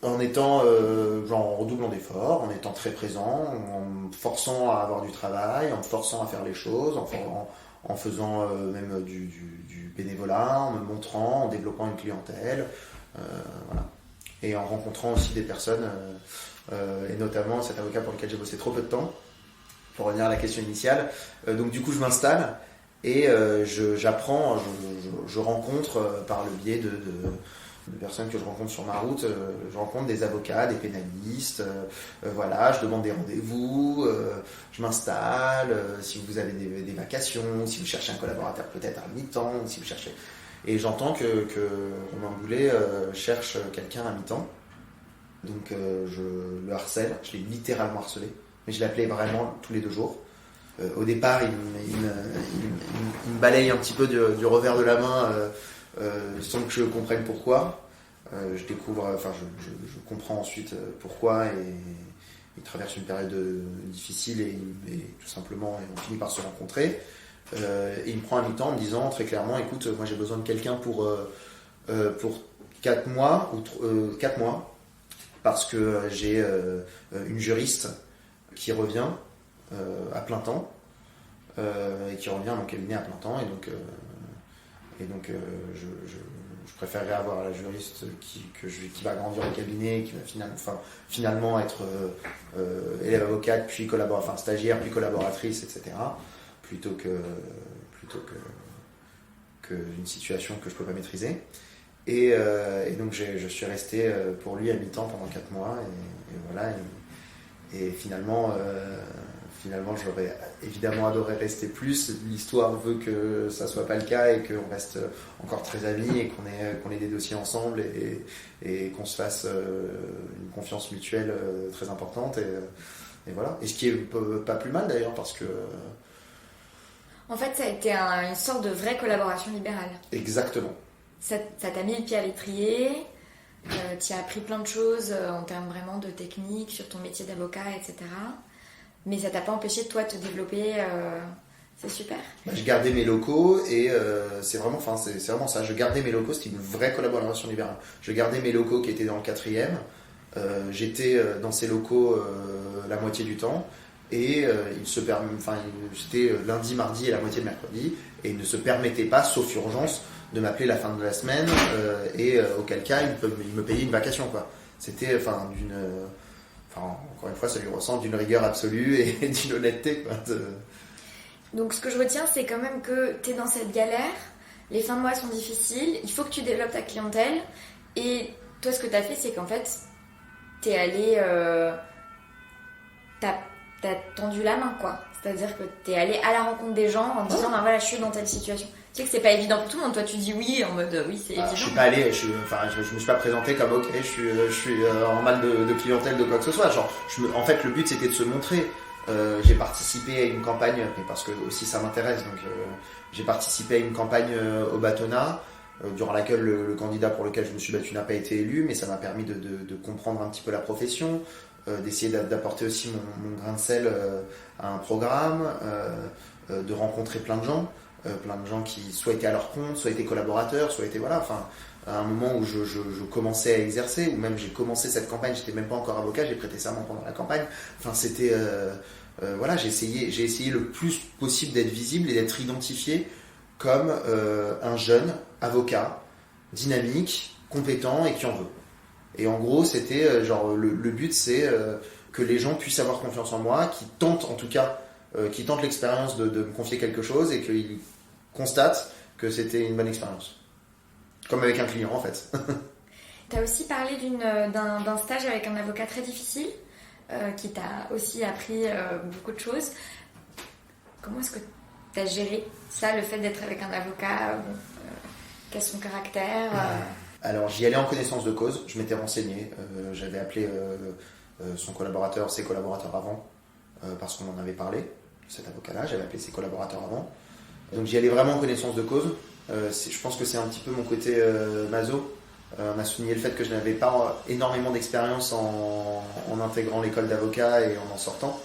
en étant en redoublant d'efforts, en étant très présent, en me forçant à avoir du travail, en me forçant à faire les choses, en faisant même du bénévolat, en me montrant, en développant une clientèle, voilà. Et en rencontrant aussi des personnes, et notamment cet avocat pour lequel j'ai bossé trop peu de temps, pour revenir à la question initiale. Donc du coup je m'installe et j'apprends, je rencontre par le biais de personnes que je rencontre sur ma route, je rencontre des avocats, des pénalistes, voilà, je demande des rendez-vous, je m'installe, si vous avez des vacations, si vous cherchez un collaborateur peut-être à mi-temps, si vous cherchez... Et j'entends que Romain Boulet cherche quelqu'un à mi-temps, donc je le harcèle, je l'ai littéralement harcelé, mais je l'appelais vraiment tous les 2 jours. Au départ, il me balaye un petit peu du revers de la main sans que je comprenne pourquoi. Je découvre, je comprends ensuite pourquoi et il traverse une période difficile et tout simplement on finit par se rencontrer. Et il me prend un mi-temps en me disant très clairement, écoute, moi j'ai besoin de quelqu'un pour 4 mois, 4 mois parce que j'ai une juriste qui revient à plein temps et qui revient à mon cabinet à plein temps et donc je préférerais avoir la juriste qui va grandir au cabinet et qui va finalement être élève avocate puis stagiaire puis collaboratrice, etc. plutôt que une situation que je peux pas maîtriser et donc je suis resté pour lui à mi-temps pendant 4 mois et voilà et finalement j'aurais évidemment adoré rester plus. L'histoire veut que ça soit pas le cas et qu'on reste encore très amis et qu'on ait des dossiers ensemble et qu'on se fasse une confiance mutuelle très importante et voilà. Et ce qui est pas plus mal d'ailleurs parce que en fait, ça a été une sorte de vraie collaboration libérale. Exactement. Ça t'a mis le pied à l'étrier, tu as appris plein de choses en termes vraiment de technique sur ton métier d'avocat, etc. Mais ça t'a pas empêché de toi te développer, c'est super. J'ai gardé mes locaux et c'est vraiment ça. Je gardais mes locaux, c'était une vraie collaboration libérale. Je gardais mes locaux qui étaient dans le 4e. J'étais dans ces locaux la moitié du temps. Et c'était lundi, mardi et la moitié de mercredi, et il ne se permettait pas, sauf urgence, de m'appeler la fin de la semaine, auquel cas il me payait une vacation, quoi. C'était encore une fois, ça lui ressemble d'une rigueur absolue et d'une honnêteté, quoi. Donc ce que je retiens, c'est quand même que tu es dans cette galère, les fins de mois sont difficiles, il faut que tu développes ta clientèle, et toi ce que tu as fait, c'est qu'en fait, tu es allé... T'as tendu la main, quoi. C'est-à-dire que t'es allé à la rencontre des gens en disant, voilà, je suis dans telle situation. Tu sais que c'est pas évident pour tout le monde. Toi, tu dis oui en mode oui, c'est évident. Je suis pas allé, je me suis pas présenté comme ok, je suis en mal de clientèle de quoi que ce soit. En fait, le but c'était de se montrer. J'ai participé à une campagne, mais parce que aussi ça m'intéresse. Donc, j'ai participé à une campagne au bâtonnat. Durant laquelle le candidat pour lequel je me suis battu n'a pas été élu, mais ça m'a permis de comprendre un petit peu la profession, d'essayer d'apporter aussi mon grain de sel à un programme, de rencontrer plein de gens qui soit étaient à leur compte, soit étaient collaborateurs, soit étaient à un moment où je commençais à exercer, ou même j'ai commencé cette campagne, j'étais même pas encore avocat, j'ai prêté serment pendant la campagne. C'était j'ai essayé le plus possible d'être visible et d'être identifié comme un jeune avocat dynamique, compétent et qui en veut. Et en gros, c'était le but, c'est que les gens puissent avoir confiance en moi, qui tentent l'expérience de me confier quelque chose et qu'ils constatent que c'était une bonne expérience. Comme avec un client, en fait. Tu as aussi parlé d'un stage avec un avocat très difficile, qui t'a aussi appris beaucoup de choses. Comment est-ce que tu as géré ça, le fait d'être avec un avocat quel est son caractère Alors, j'y allais en connaissance de cause, je m'étais renseigné, j'avais appelé ses collaborateurs avant, parce qu'on en avait parlé, cet avocat-là, j'avais appelé ses collaborateurs avant. Donc j'y allais vraiment en connaissance de cause. Je pense que c'est un petit peu mon côté maso. On a souligné le fait que je n'avais pas énormément d'expérience en intégrant l'école d'avocat et en sortant.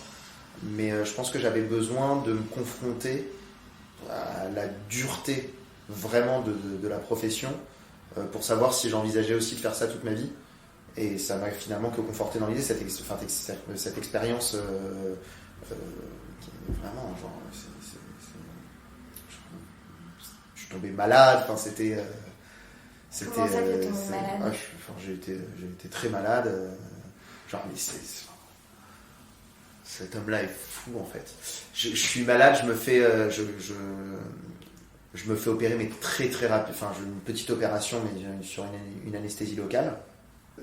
Mais je pense que j'avais besoin de me confronter à la dureté vraiment de la profession pour savoir si j'envisageais aussi de faire ça toute ma vie. Et ça m'a finalement que conforté dans l'idée, cette expérience vraiment, genre, je suis tombé malade, enfin c'était... Comment ça, t'es tombé malade? J'ai été très malade, genre, mais cet homme-là est fou en fait. Je suis malade, je me fais opérer, mais très très rapide. Enfin, j'ai une petite opération, mais sur une anesthésie locale.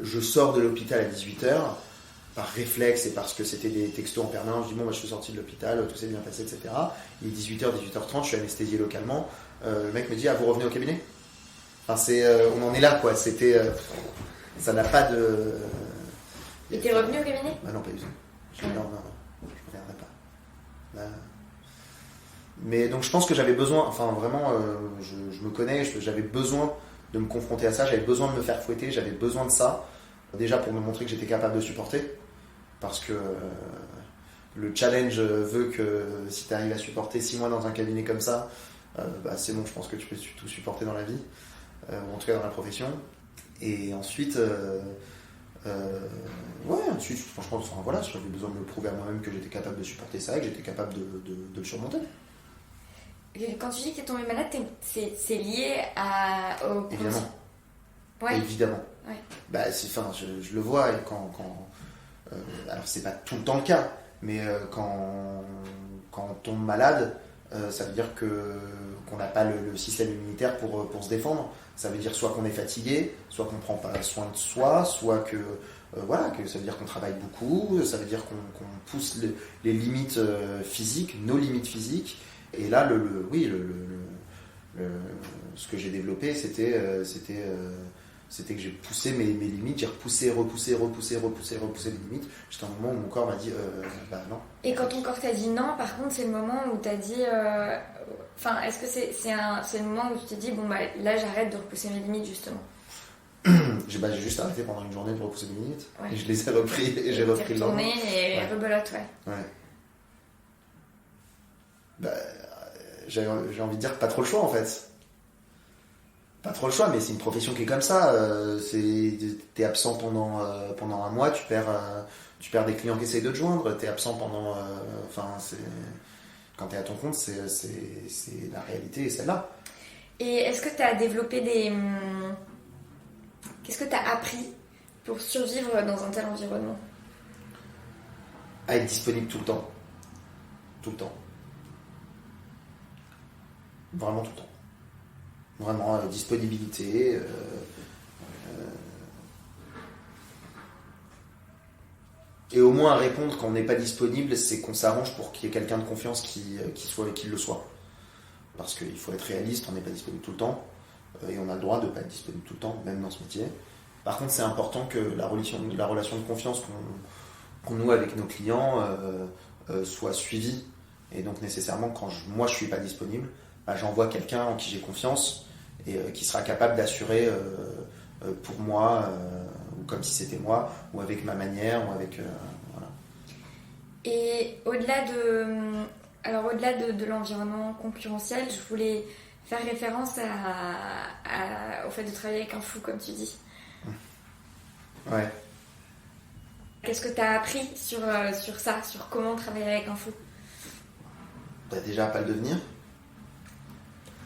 Je sors de l'hôpital à 18h, par réflexe et parce que c'était des textos en permanence. Je dis bon, je suis sorti de l'hôpital, tout s'est bien passé, etc. Il est 18h, 18h30, je suis anesthésié localement. Le mec me dit, ah, vous revenez au cabinet? Enfin, on en est là, quoi. Ça n'a pas de... Et t'es revenu au cabinet? Bah non, pas du tout. Non, je reviendrai pas. Là. Mais donc je pense que j'avais besoin, enfin vraiment, je me connais, j'avais besoin de me confronter à ça, j'avais besoin de me faire fouetter, j'avais besoin de ça, déjà pour me montrer que j'étais capable de supporter, parce que le challenge veut que si tu arrives à supporter 6 mois dans un cabinet comme ça, bah c'est bon, je pense que tu peux tout supporter dans la vie, ou en tout cas dans la profession. Et ensuite, ensuite franchement, enfin, voilà, j'avais besoin de me prouver à moi-même que j'étais capable de supporter ça et que j'étais capable de le surmonter. Quand tu dis que t'es tombé malade, c'est lié au... Évidemment. Ouais. Évidemment. Ouais. Bah, je le vois, et alors c'est pas tout le temps le cas, mais quand on tombe malade, ça veut dire qu'on n'a pas le système immunitaire pour se défendre. Ça veut dire soit qu'on est fatigué, soit qu'on prend pas soin de soi, soit que ça veut dire qu'on travaille beaucoup, ça veut dire qu'on pousse les limites physiques, nos limites physiques. Et là, ce que j'ai développé, c'était que j'ai poussé mes limites, j'ai repoussé les limites, jusqu'à un moment où mon corps m'a dit bah non. Et quand ton corps t'a dit non, par contre, c'est le moment où t'as dit... Enfin, est-ce que c'est le moment où tu t'es dit, bon, bah là, j'arrête de repousser mes limites, justement? J'ai juste arrêté pendant une journée de repousser mes limites. Ouais. Et je les ai repris, et j'ai repris le lendemain. Et rebelote, ouais. Bah, j'ai envie de dire pas trop le choix en fait. Pas trop le choix, mais c'est une profession qui est comme ça. T'es absent pendant un mois, tu perds des clients qui essayent de te joindre. T'es absent pendant, quand t'es à ton compte, c'est la réalité et celle-là. Et est-ce que t'as développé qu'est-ce que t'as appris pour survivre dans un tel environnement? À être disponible tout le temps. Tout le temps. Vraiment tout le temps. Vraiment, disponibilité. Et au moins à répondre quand on n'est pas disponible, c'est qu'on s'arrange pour qu'il y ait quelqu'un de confiance qui le soit. Parce qu'il faut être réaliste, on n'est pas disponible tout le temps. Et on a le droit de ne pas être disponible tout le temps, même dans ce métier. Par contre, c'est important que la relation de confiance qu'on noue avec nos clients soit suivie. Et donc nécessairement, quand moi je ne suis pas disponible, bah, j'envoie quelqu'un en qui j'ai confiance et qui sera capable d'assurer pour moi, ou comme si c'était moi, ou avec ma manière, ou avec... voilà. Et au-delà de l'environnement concurrentiel, je voulais faire référence au fait de travailler avec un fou, comme tu dis. Ouais. Qu'est-ce que tu as appris sur ça, sur comment travailler avec un fou? Bah, déjà, pas le devenir.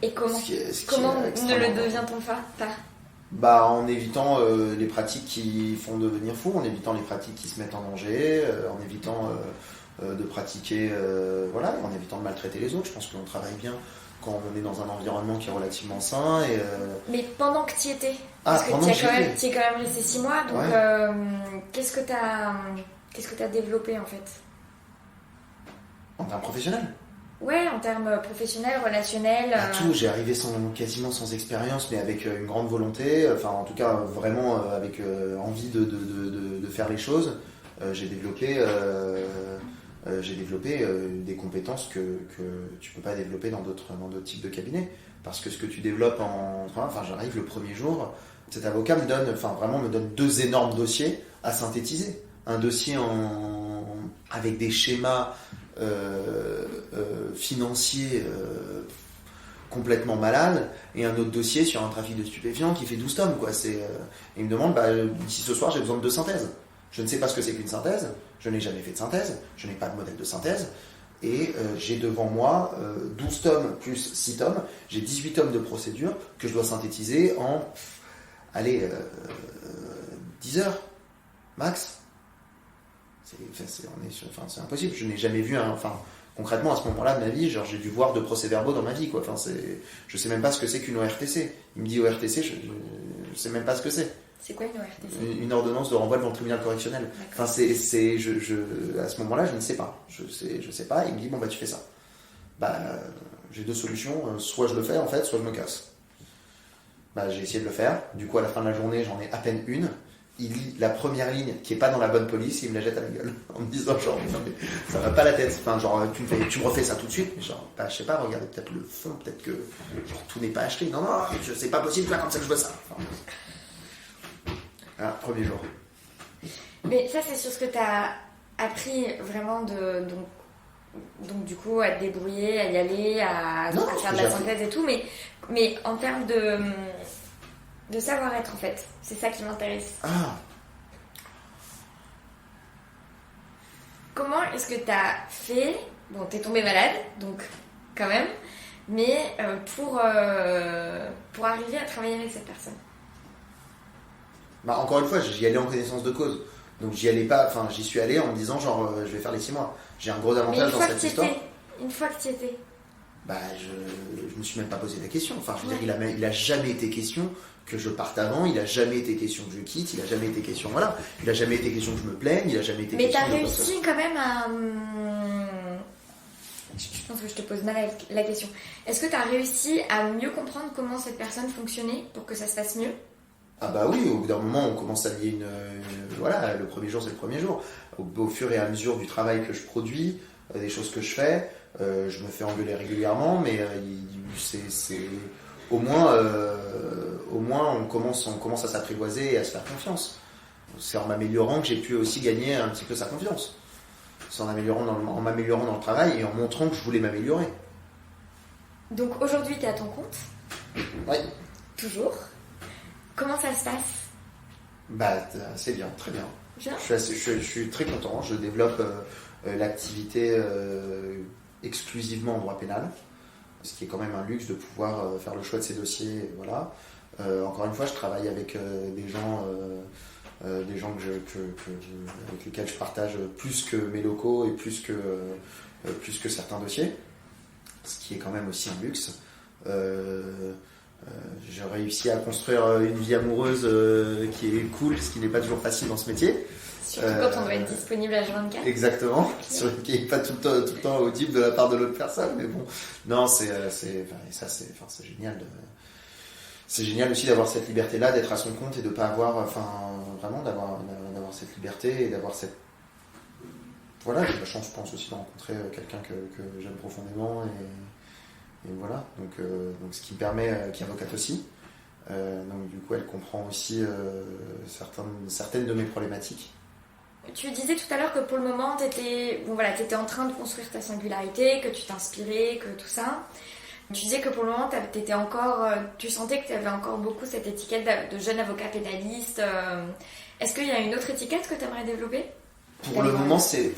Et comment ne le devient-on pas? Bah, en évitant les pratiques qui font devenir fou, en évitant les pratiques qui se mettent en danger, en évitant de pratiquer, en évitant de maltraiter les autres. Je pense qu'on travaille bien quand on est dans un environnement qui est relativement sain. Mais pendant que tu y étais, parce que tu es quand même resté 6 mois, donc ouais. Qu'est-ce que tu as développé en fait? En termes professionnels? Ouais, en termes professionnels, relationnels. Tout, j'ai arrivé quasiment sans expérience, mais avec une grande volonté, enfin en tout cas vraiment avec envie de faire les choses. J'ai développé des compétences que tu peux pas développer dans d'autres types de cabinets. Parce que ce que tu développes j'arrive le premier jour, cet avocat me donne 2 énormes dossiers à synthétiser. Un dossier avec des schémas financiers complètement malade, et un autre dossier sur un trafic de stupéfiants qui fait 12 tomes, quoi. Il me demande, d'ici ce soir, j'ai besoin de 2 synthèses. Je ne sais pas ce que c'est qu'une synthèse, je n'ai jamais fait de synthèse, je n'ai pas de modèle de synthèse, et j'ai devant moi 12 tomes plus 6 tomes, j'ai 18 tomes de procédure que je dois synthétiser en, 10 heures, max. C'est impossible, je n'ai jamais vu concrètement, à ce moment-là de ma vie, genre, j'ai dû voir 2 procès-verbaux dans ma vie, quoi. Je sais même pas ce que c'est qu'une ORTC. Il me dit ORTC, je sais même pas ce que c'est. C'est quoi une ORTC ? Une ordonnance de renvoi devant le tribunal correctionnel. À ce moment-là, je ne sais pas. Je sais pas. Il me dit, bon, tu fais ça. J'ai 2 solutions. Soit je le fais, en fait, soit je me casse. J'ai essayé de le faire. Du coup, à la fin de la journée, j'en ai à peine une. Il lit la première ligne qui est pas dans la bonne police et il me la jette à la gueule en me disant genre non mais ça va pas la tête, tu me refais ça tout de suite, mais genre je sais pas, regardez peut-être le fond, peut-être que genre, tout n'est pas acheté, non c'est pas possible, comme ça que je vois ça. Voilà, premier jour. Mais ça c'est sur ce que tu as appris vraiment donc du coup à te débrouiller, à y aller, à faire de la synthèse et tout, mais en termes de savoir-être en fait, c'est ça qui m'intéresse. Comment est-ce que t'as fait, bon t'es tombé malade, donc quand même, mais pour arriver à travailler avec cette personne? Encore une fois, j'y allais en connaissance de cause, donc j'y suis allé en me disant genre je vais faire les 6 mois. J'ai un gros avantage dans cette histoire. Une fois que tu y étais, je me suis même pas posé la question. Il a jamais été question que je parte avant, il a jamais été question que je quitte, il a jamais été question, il a jamais été question que je me plaigne, il a jamais été question. Mais t'as réussi quand même à... Je pense que je te pose mal la question. Est-ce que t'as réussi à mieux comprendre comment cette personne fonctionnait pour que ça se fasse mieux? Oui, au bout d'un moment, on commence à lier le premier jour, c'est le premier jour. Au fur et à mesure du travail que je produis, des choses que je fais, je me fais engueuler régulièrement, mais au moins on commence à s'apprivoiser et à se faire confiance. C'est en m'améliorant que j'ai pu aussi gagner un petit peu sa confiance. C'est en m'améliorant dans le travail et en montrant que je voulais m'améliorer. Donc aujourd'hui, tu es à ton compte? Oui. Toujours. Comment ça se passe? C'est bien, très bien. Bien. Je suis très content. Je développe l'activité exclusivement en droit pénal, ce qui est quand même un luxe de pouvoir faire le choix de ces dossiers. Voilà. Encore une fois, je travaille avec des gens avec lesquels je partage plus que mes locaux et plus que certains dossiers, ce qui est quand même aussi un luxe. J'ai réussi à construire une vie amoureuse qui est cool, ce qui n'est pas toujours facile dans ce métier. Surtout quand on doit être disponible à H24. Exactement, qui n'est pas tout le temps audible de la part de l'autre personne, mais bon, non, c'est génial. C'est génial aussi d'avoir cette liberté-là, d'être à son compte et de pas avoir, vraiment d'avoir cette liberté et d'avoir cette... Voilà, j'ai la chance, je pense aussi de rencontrer quelqu'un que j'aime profondément et voilà, donc ce qui me permet, qui est avocate aussi, donc du coup elle comprend aussi certaines de mes problématiques. Tu disais tout à l'heure que pour le moment t'étais en train de construire ta singularité, que tu t'inspirais, que tout ça. Tu disais que pour le moment tu sentais que tu avais encore beaucoup cette étiquette de jeune avocat pénaliste. Est-ce qu'il y a une autre étiquette que tu aimerais développer? Pour le moment c'est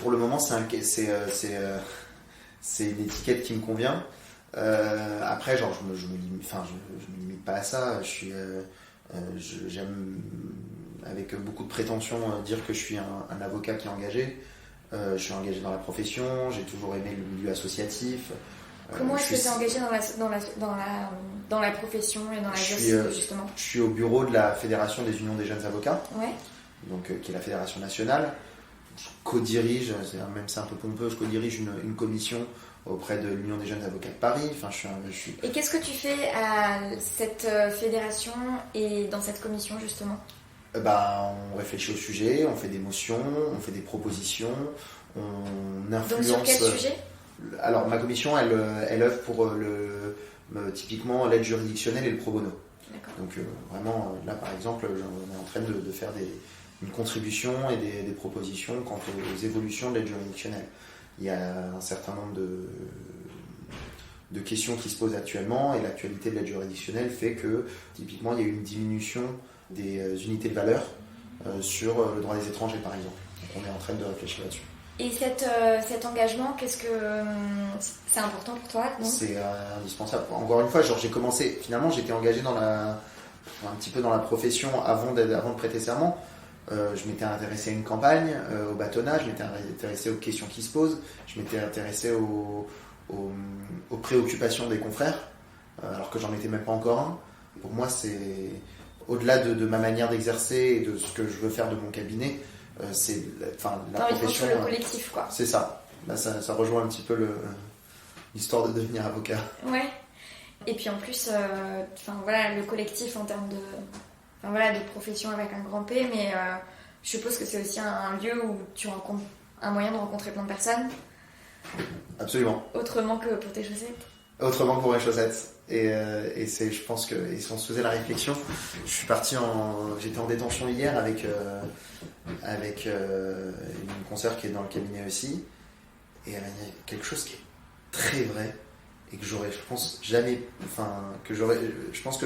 une étiquette qui me convient. Après, genre, je me limite pas à ça. J'aime, avec beaucoup de prétention, dire que je suis un avocat qui est engagé. Je suis engagé dans la profession. J'ai toujours aimé le milieu associatif. Comment est-ce que tu es engagé dans la profession et dans la justice, justement? Je suis au bureau de la Fédération des Unions des Jeunes Avocats, ouais. Donc, qui est la fédération nationale. Je co-dirige, c'est un peu pompeux, je co-dirige une commission auprès de l'Union des Jeunes Avocats de Paris. Et qu'est-ce que tu fais à cette fédération et dans cette commission, justement? On réfléchit au sujet, on fait des motions, on fait des propositions, on influence... Donc sur quel sujet? Alors ma commission, elle œuvre pour typiquement l'aide juridictionnelle et le pro bono. D'accord. Donc vraiment, là par exemple, on est en train de faire une contribution et des propositions quant aux évolutions de l'aide juridictionnelle. Il y a un certain nombre de questions qui se posent actuellement, et l'actualité de l'aide juridictionnelle fait que, typiquement, il y a eu une diminution des unités de valeur sur le droit des étrangers, par exemple. Donc, on est en train de réfléchir là-dessus. Et cet engagement, qu'est-ce que c'est important pour toi, non ? C'est indispensable. Encore une fois, genre, finalement, j'étais engagé un petit peu dans la profession avant de prêter serment. Je m'étais intéressé à une campagne, au bâtonnage, je m'étais intéressé aux questions qui se posent, je m'étais intéressé aux préoccupations des confrères, alors que j'en étais même pas encore un. Pour moi, c'est au-delà de ma manière d'exercer et de ce que je veux faire de mon cabinet, c'est la profession. Le collectif, quoi. C'est ça. Là, ça rejoint un petit peu l'histoire de devenir avocat. Ouais. Et puis en plus, le collectif en termes de profession avec un grand P, mais je suppose que c'est aussi un lieu où tu rencontres un moyen de rencontrer plein de personnes. Absolument. Autrement que pour tes chaussettes. Autrement que pour mes chaussettes. Et c'est, je pense que, et si on se faisait la réflexion, j'étais en détention hier avec une consoeur qui est dans le cabinet aussi, et elle m'a dit quelque chose qui est très vrai, et que je pense que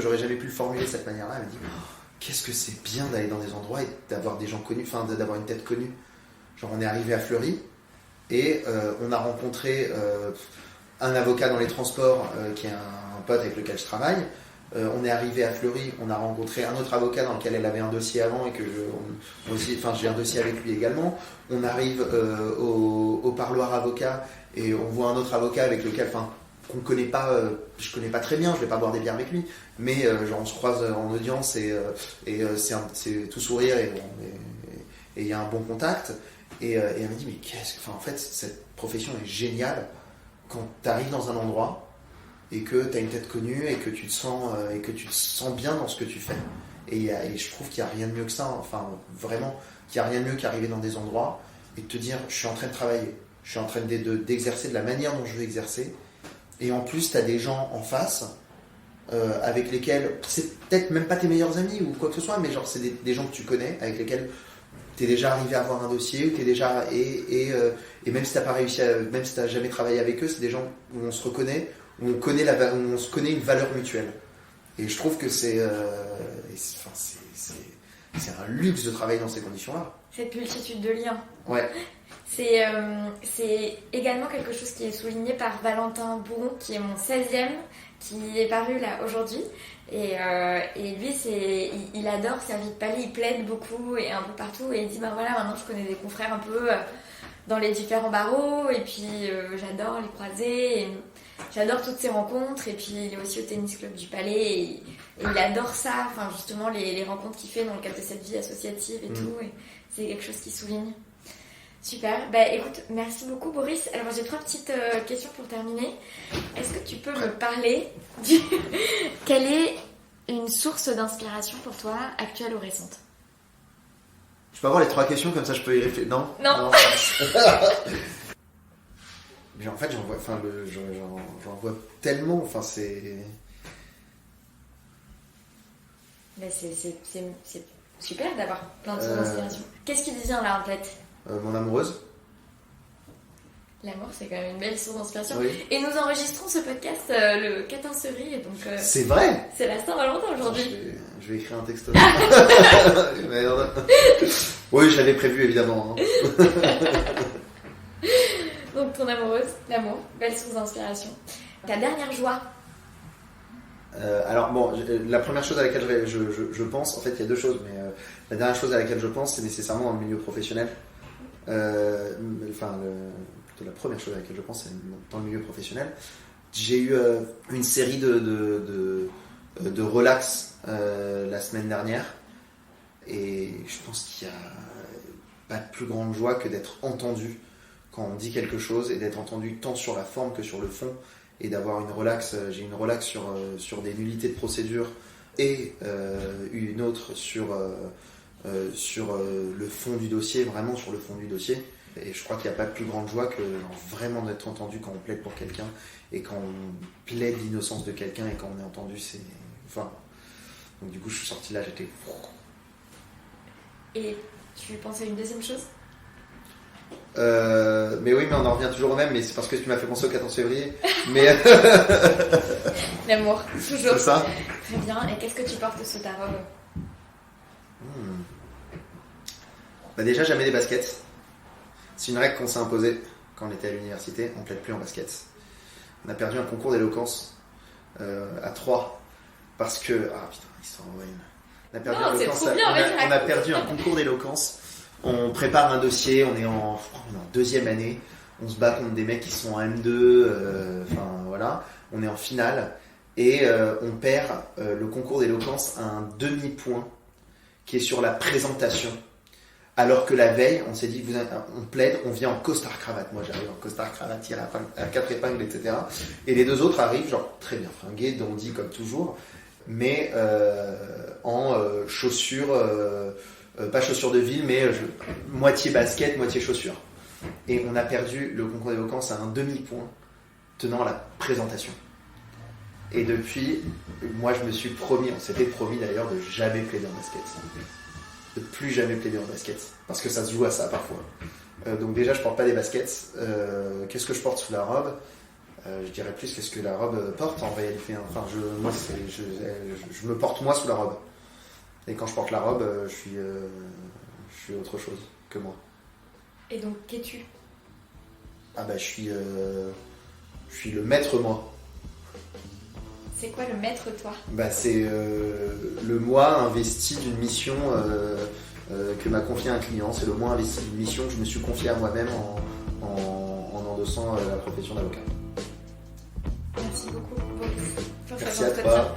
j'aurais jamais pu le formuler de cette manière-là. Elle m'a dit, qu'est-ce que c'est bien d'aller dans des endroits et d'avoir des gens connus, d'avoir une tête connue. Genre, on est arrivé à Fleury, et on a rencontré un avocat dans les transports qui est un pote avec lequel je travaille. On est arrivé à Fleury, on a rencontré un autre avocat dans lequel elle avait un dossier avant et que j'ai un dossier avec lui également. On arrive au parloir avocat et on voit un autre avocat avec lequel, qu'on connaît pas, je connais pas très bien, je vais pas boire des bières avec lui, mais on se croise en audience et c'est tout sourire et il y a un bon contact. Et elle m'a dit, mais en fait, cette profession est géniale quand tu arrives dans un endroit et que tu as une tête connue et que tu te sens bien dans ce que tu fais. Et je trouve qu'il n'y a rien de mieux que ça, vraiment, qu'il n'y a rien de mieux qu'arriver dans des endroits et de te dire, je suis en train de travailler, je suis en train d'exercer de la manière dont je veux exercer. Et en plus, tu as des gens en face avec lesquels, c'est peut-être même pas tes meilleurs amis ou quoi que ce soit, mais genre c'est des gens que tu connais, avec lesquels t'es déjà arrivé à avoir un dossier, ou t'es déjà et même si t'as pas réussi, même si t'as jamais travaillé avec eux, c'est des gens où on se reconnaît, où on se connaît une valeur mutuelle. Et je trouve que c'est un luxe de travailler dans ces conditions-là. Cette multitude de liens. Ouais. C'est également quelque chose qui est souligné par Valentin Bourron, qui est mon 16e, qui est paru là aujourd'hui. Et lui, il adore servir de palais, il plaide beaucoup et un peu partout. Et il dit, maintenant je connais des confrères un peu dans les différents barreaux. Et puis j'adore les croiser. Et j'adore toutes ces rencontres. Et puis il est aussi au tennis club du Palais. Et il adore ça, justement les rencontres qu'il fait dans le cadre de cette vie associative et tout. Et c'est quelque chose qu'il souligne. Super. Écoute, merci beaucoup Boris. Alors j'ai 3 petites questions pour terminer. Est-ce que tu peux me parler quelle est une source d'inspiration pour toi, actuelle ou récente ? Je peux avoir les 3 questions, comme ça je peux y réfléchir. Non. Mais en fait, j'en vois tellement. C'est super d'avoir plein de sources d'inspiration. Qu'est-ce qui te vient là en tête ? Mon amoureuse. L'amour, c'est quand même une belle source d'inspiration. Oui. Et nous enregistrons ce podcast le 14 février, donc... c'est vrai ? C'est la Saint-Valentin aujourd'hui. Je vais écrire un texte. Merde. Oui, je l'avais prévu, évidemment. Donc ton amoureuse, l'amour, belle source d'inspiration. Ta dernière joie ? Alors bon, la première chose à laquelle je pense, en fait il y a 2 choses, mais la dernière chose à laquelle je pense, c'est nécessairement dans le milieu professionnel. Plutôt la première chose à laquelle je pense, c'est dans le milieu professionnel. J'ai eu une série de relax la semaine dernière, et je pense qu'il n'y a pas de plus grande joie que d'être entendu quand on dit quelque chose, et d'être entendu tant sur la forme que sur le fond, et d'avoir une relax. J'ai une relax sur des nullités de procédure, et une autre sur le fond du dossier, vraiment sur le fond du dossier. Et je crois qu'il n'y a pas de plus grande joie que vraiment d'être entendu quand on plaide pour quelqu'un, et quand on plaide l'innocence de quelqu'un, et quand on est entendu, donc du coup je suis sorti là, j'étais... Et tu pensais à une deuxième chose ? Mais oui, mais on en revient toujours au même, mais c'est parce que tu m'as fait penser au 14 février. Mais L'amour, toujours. c'est ça. Très bien. Et qu'est-ce que tu portes sous ta robe? Bah déjà, jamais des baskets. C'est une règle qu'on s'est imposée quand on était à l'université. On ne plaide plus en basket. On a perdu un concours d'éloquence à 3 parce que... Ah putain, ils sont en une. On a perdu Non, c'est trop bien, vas-y, on a perdu un concours d'éloquence. On prépare un dossier, on est en deuxième année. On se bat contre des mecs qui sont en M2. Enfin voilà, on est en finale. Et on perd le concours d'éloquence à un demi-point qui est sur la présentation. Alors que la veille, on s'est dit, on plaide, on vient en costard-cravate. Moi, j'arrive en costard-cravate, tiré à 4 épingles, etc. Et les deux autres arrivent, genre, très bien fringués, dandys comme toujours, mais en chaussures, pas chaussures de ville, mais moitié basket, moitié chaussures. Et on a perdu le concours d'éloquence à un demi-point, tenant à la présentation. Et depuis, moi, je me suis promis, on s'était promis d'ailleurs, de jamais plaider en basket. De plus jamais plaider en basket, parce que ça se joue à ça parfois. Donc déjà, je porte pas des baskets. Qu'est-ce que je porte sous la robe? Je dirais plus qu'est-ce que la robe porte en réalité. Enfin, je me porte moi sous la robe. Et quand je porte la robe, je suis autre chose que moi. Et donc, qu'es-tu? Ah bah, je suis le maître moi. C'est quoi le maître toi? Bah, c'est le moi investi d'une mission que m'a confié un client. C'est le moi investi d'une mission que je me suis confié à moi-même en endossant la profession d'avocat. Merci beaucoup, Boris, pour cet Merci à entretien. toi.